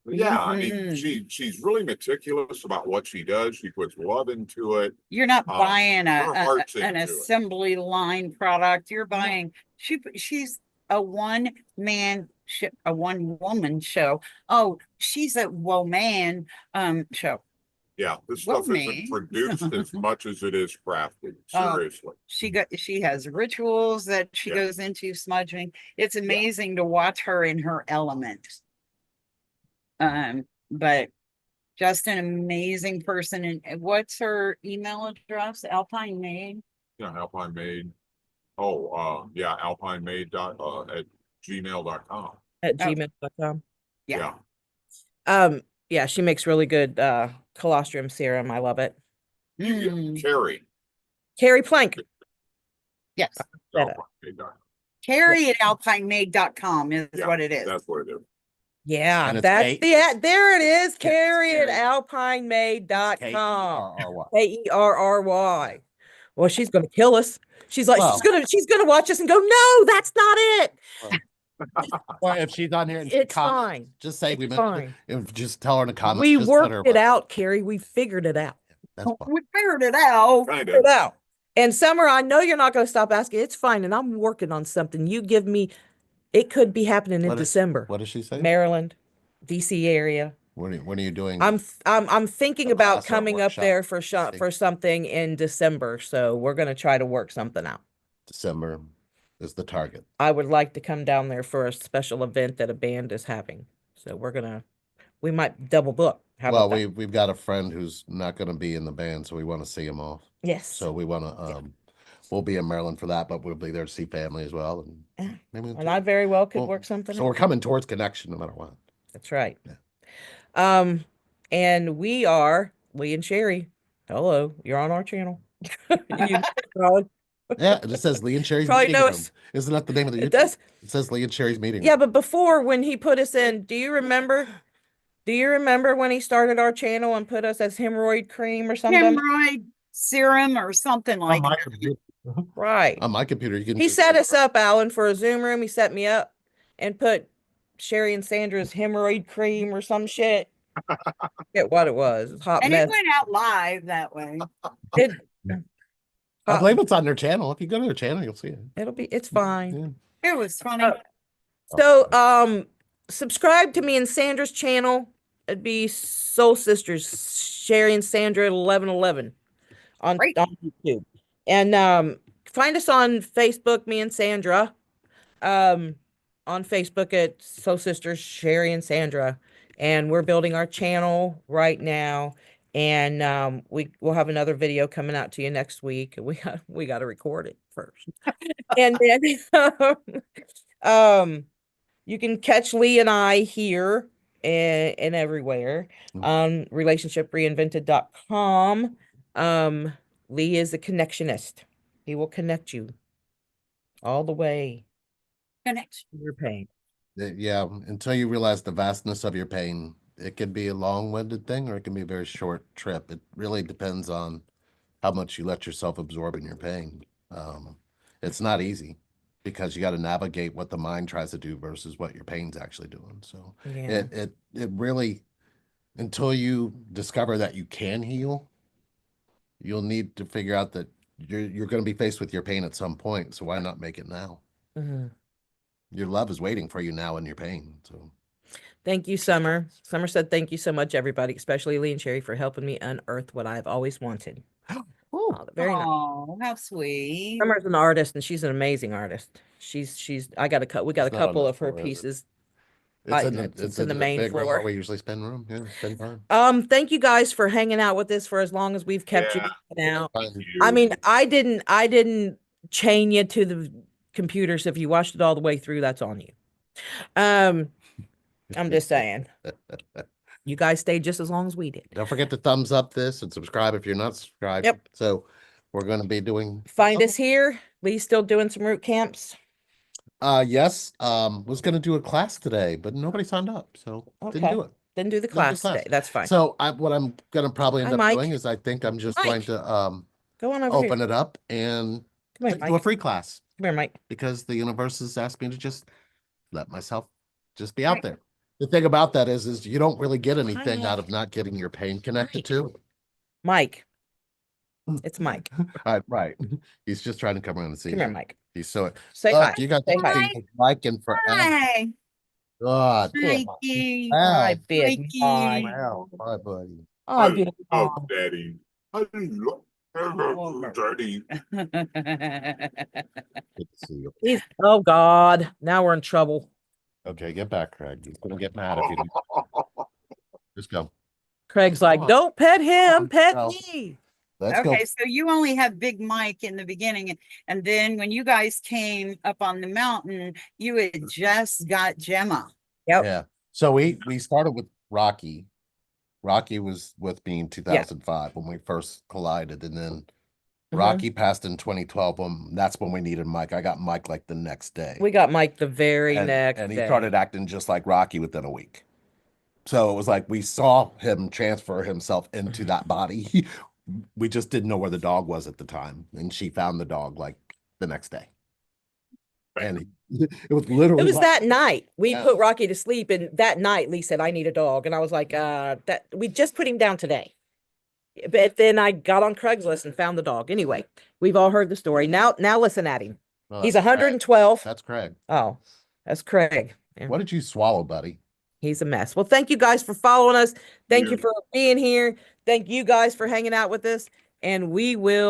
Speaker 3: Yeah, I mean,
Speaker 2: Mhm.
Speaker 3: she's really meticulous about what she does. She puts love into it.
Speaker 2: You're not buying
Speaker 3: Her heart's
Speaker 2: an
Speaker 3: into it.
Speaker 2: assembly line product. You're buying, she's a a one woman show. Oh, she's a woman show.
Speaker 3: Yeah, this stuff isn't
Speaker 2: Woman.
Speaker 3: produced as much as it is crafted.
Speaker 2: Oh,
Speaker 3: Seriously.
Speaker 2: she has rituals that she
Speaker 3: Yeah.
Speaker 2: goes into, smudging. It's amazing to watch her in her element. But just an amazing person. And what's her email address? Alpine Maid.
Speaker 3: Yeah, Alpine Maid. Oh, yeah, at gmail.com.
Speaker 1: At
Speaker 2: Oh,
Speaker 1: gmail.com.
Speaker 2: yeah.
Speaker 3: Yeah.
Speaker 1: Yeah, she makes really good colostrum serum. I love it.
Speaker 2: Mm,
Speaker 3: Carrie.
Speaker 1: Carrie Plank.
Speaker 2: yes.
Speaker 1: Set up.
Speaker 3: alpinemaid.com.
Speaker 2: Carrie at alpinemaid.com is
Speaker 3: Yeah,
Speaker 2: what it is.
Speaker 3: that's what it is.
Speaker 1: Yeah,
Speaker 4: And it's
Speaker 1: that's
Speaker 4: K-
Speaker 1: there it is.
Speaker 4: Yeah,
Speaker 1: Carrie at
Speaker 2: Carrie.
Speaker 1: alpinemaid.com.
Speaker 4: K-E-R-R-Y.
Speaker 1: Kerry. Well, she's gonna kill us. She's like,
Speaker 4: Well.
Speaker 1: she's gonna watch us and go, no, that's not it.
Speaker 4: Or if she's on here and she
Speaker 1: It's
Speaker 4: comments,
Speaker 1: fine.
Speaker 4: just say
Speaker 1: It's
Speaker 4: we mentioned
Speaker 1: fine.
Speaker 4: it. Just tell her in the comments.
Speaker 1: We
Speaker 4: just let
Speaker 1: worked
Speaker 4: her
Speaker 1: it
Speaker 4: watch.
Speaker 1: out, Carrie. We figured it out.
Speaker 4: That's fine.
Speaker 2: We figured it out.
Speaker 3: Kind
Speaker 1: Figured
Speaker 3: of.
Speaker 1: it out. And Summer, I know you're not gonna stop asking. It's fine, and I'm working on something. You give me, it could be happening in December.
Speaker 4: What does she say?
Speaker 1: Maryland, DC area.
Speaker 4: When are you doing?
Speaker 1: I'm thinking
Speaker 4: A
Speaker 1: about
Speaker 4: class or a
Speaker 1: coming up
Speaker 4: workshop?
Speaker 1: there for something in December. So we're gonna try to work something out.
Speaker 4: December is the target.
Speaker 1: I would like to come down there for a special event that a band is having. So we might double book. How
Speaker 4: Well,
Speaker 1: about that?
Speaker 4: we've got a friend who's not going to be in the band, so we want to see him off.
Speaker 1: Yes.
Speaker 4: So we want to we'll be in Maryland for that, but we'll be there to see family as well, and
Speaker 1: Yeah.
Speaker 4: maybe
Speaker 1: And I very well could
Speaker 4: well,
Speaker 1: work something
Speaker 4: So
Speaker 1: out.
Speaker 4: we're coming towards connection, no matter what.
Speaker 1: That's right.
Speaker 4: Yeah.
Speaker 1: And we are Lee and Sherry. Hello, you're on our channel. You probably,
Speaker 4: Yeah, it just says Lee and Sherry's
Speaker 1: Probably
Speaker 4: meeting
Speaker 1: know
Speaker 4: room.
Speaker 1: us.
Speaker 4: Isn't that the name of the
Speaker 1: It
Speaker 4: YouTube?
Speaker 1: does.
Speaker 4: It says Lee and Sherry's meeting
Speaker 1: Yeah,
Speaker 4: room.
Speaker 1: but before when he put us in, do you remember? Do you remember when he started our channel and put us as hemorrhoid cream or something?
Speaker 2: Hemorrhoid serum or something like that.
Speaker 1: Right.
Speaker 4: On my computer, you can.
Speaker 1: He set us up, Alan, for a Zoom room. He set me up and put Sherry and Sandra's hemorrhoid cream or some shit. Get what it was. It's hot
Speaker 2: And
Speaker 1: mess.
Speaker 2: it went out live that way.
Speaker 1: It,
Speaker 4: I believe it's on their channel. If you go to their channel, you'll see it.
Speaker 1: it's fine.
Speaker 4: Yeah.
Speaker 2: It was funny.
Speaker 1: So, subscribe to me and Sandra's channel. It'd be Soul Sisters, Sherry and Sandra at 1111 on
Speaker 2: Great.
Speaker 1: YouTube. And find us on Facebook, me and Sandra. On Facebook at Soul Sisters, Sherry and Sandra. And we're building our channel right now. And we'll have another video coming out to you next week. We got to record it first. And then you can catch Lee and I here and everywhere on relationshipreinvented.com. Lee is a connectionist. He will connect you all the way
Speaker 2: Connection.
Speaker 1: to your pain.
Speaker 4: Yeah, until you realize the vastness of your pain, it can be a long-winded thing or it can be a very short trip. It really depends on how much you let yourself absorb in your pain. It's not easy because you got to navigate what the mind tries to do versus what your pain's actually doing. So
Speaker 1: Yeah.
Speaker 4: it really, until you discover that you can heal, you'll need to figure out that you're going to be faced with your pain at some point. So why not make it now?
Speaker 1: Mhm.
Speaker 4: Your love is waiting for you now in your pain. So
Speaker 1: Thank you, Summer. Summer said, thank you so much, everybody, especially Lee and Sherry, for helping me unearth what I've always wanted. Oh, very nice.
Speaker 2: Oh, how sweet.
Speaker 1: Summer's an artist, and she's an amazing artist. We got a
Speaker 4: It's not
Speaker 1: couple
Speaker 4: on
Speaker 1: of her
Speaker 4: the floor, is it?
Speaker 1: pieces.
Speaker 4: It's in
Speaker 1: in the main
Speaker 4: big room
Speaker 1: floor.
Speaker 4: where we usually spend room. Yeah, spend time.
Speaker 1: Thank you guys for hanging out with us for as long as we've kept you
Speaker 3: Yeah.
Speaker 1: hanging out.
Speaker 3: Thank
Speaker 1: I
Speaker 3: you.
Speaker 1: mean, I didn't chain you to the computers. If you watched it all the way through, that's on you. I'm just saying. You guys stayed just as long as we did.
Speaker 4: Don't forget to thumbs up this and subscribe if you're not subscribed.
Speaker 1: Yep.
Speaker 4: So we're going to be doing.
Speaker 1: Find us here. Lee's still doing some root camps.
Speaker 4: Yes. Was going to do a class today, but nobody signed up, so didn't
Speaker 1: Okay.
Speaker 4: do it.
Speaker 1: Didn't do the
Speaker 4: Didn't do
Speaker 1: class
Speaker 4: class.
Speaker 1: today. That's fine.
Speaker 4: So what I'm going to probably end
Speaker 1: Hi,
Speaker 4: up
Speaker 1: Mike.
Speaker 4: doing is I think I'm just going
Speaker 1: Mike.
Speaker 4: to
Speaker 1: Go on over
Speaker 4: open
Speaker 1: here.
Speaker 4: it up and
Speaker 1: Come here,
Speaker 4: do a
Speaker 1: Mike.
Speaker 4: free class
Speaker 1: Come here, Mike.
Speaker 4: because the universe has asked me to just let myself just be out there. The thing about that is you don't really get anything out of not getting your pain connected to.
Speaker 1: Mike. It's Mike.
Speaker 4: Right. He's just trying to come around and see
Speaker 1: Come here,
Speaker 4: you.
Speaker 1: Mike.
Speaker 4: He's so
Speaker 1: Say
Speaker 4: look,
Speaker 1: hi.
Speaker 4: you got
Speaker 1: Say
Speaker 4: to
Speaker 1: hi.
Speaker 4: see Mike in forever.
Speaker 2: Hi,
Speaker 4: God.
Speaker 1: Big
Speaker 2: Mikey.
Speaker 4: Wow.
Speaker 1: Hi, big
Speaker 2: Mikey.
Speaker 1: Mike.
Speaker 4: Wow. Hi, buddy.
Speaker 1: Hi, big
Speaker 3: love
Speaker 1: Mike.
Speaker 3: Daddy. I love Daddy.
Speaker 4: Good to see you.
Speaker 1: Oh God. Now we're in trouble.
Speaker 4: Okay, get back, Craig. He's gonna get mad if you just go.
Speaker 1: Craig's like, don't pet him, pet
Speaker 4: No.
Speaker 1: me.
Speaker 4: Let's go.
Speaker 2: Okay, so you only have Big Mike in the beginning, and then when you guys came up on the mountain, you had just got Gemma.
Speaker 1: Yep.
Speaker 4: Yeah. So we started with Rocky. Rocky was with me in 2005 when we first collided, and then Rocky passed in 2012. That's when we needed Mike. I got Mike like the next day.
Speaker 1: We got Mike the very next
Speaker 4: and he
Speaker 1: day.
Speaker 4: started acting just like Rocky within a week. So it was like we saw him transfer himself into that body. We just didn't know where the dog was at the time, and she found the dog like the next day. And it was literally
Speaker 1: It was
Speaker 4: like,
Speaker 1: that night we
Speaker 4: Yeah.
Speaker 1: put Rocky to sleep, and that night Lee said, "I need a dog," and I was like, "That we just put him down today." But then I got on Craigslist and found the dog. Anyway, we've all heard the story. Now listen at him.
Speaker 4: Oh,
Speaker 1: He's
Speaker 4: that's Craig.
Speaker 1: 112.
Speaker 4: That's Craig.
Speaker 1: Oh, that's Craig. Yeah,
Speaker 4: What did you swallow, buddy?
Speaker 1: he's a mess. Well, thank you guys for following us. Thank you
Speaker 3: Yeah.
Speaker 1: for being here. Thank you guys for hanging out with us, and we will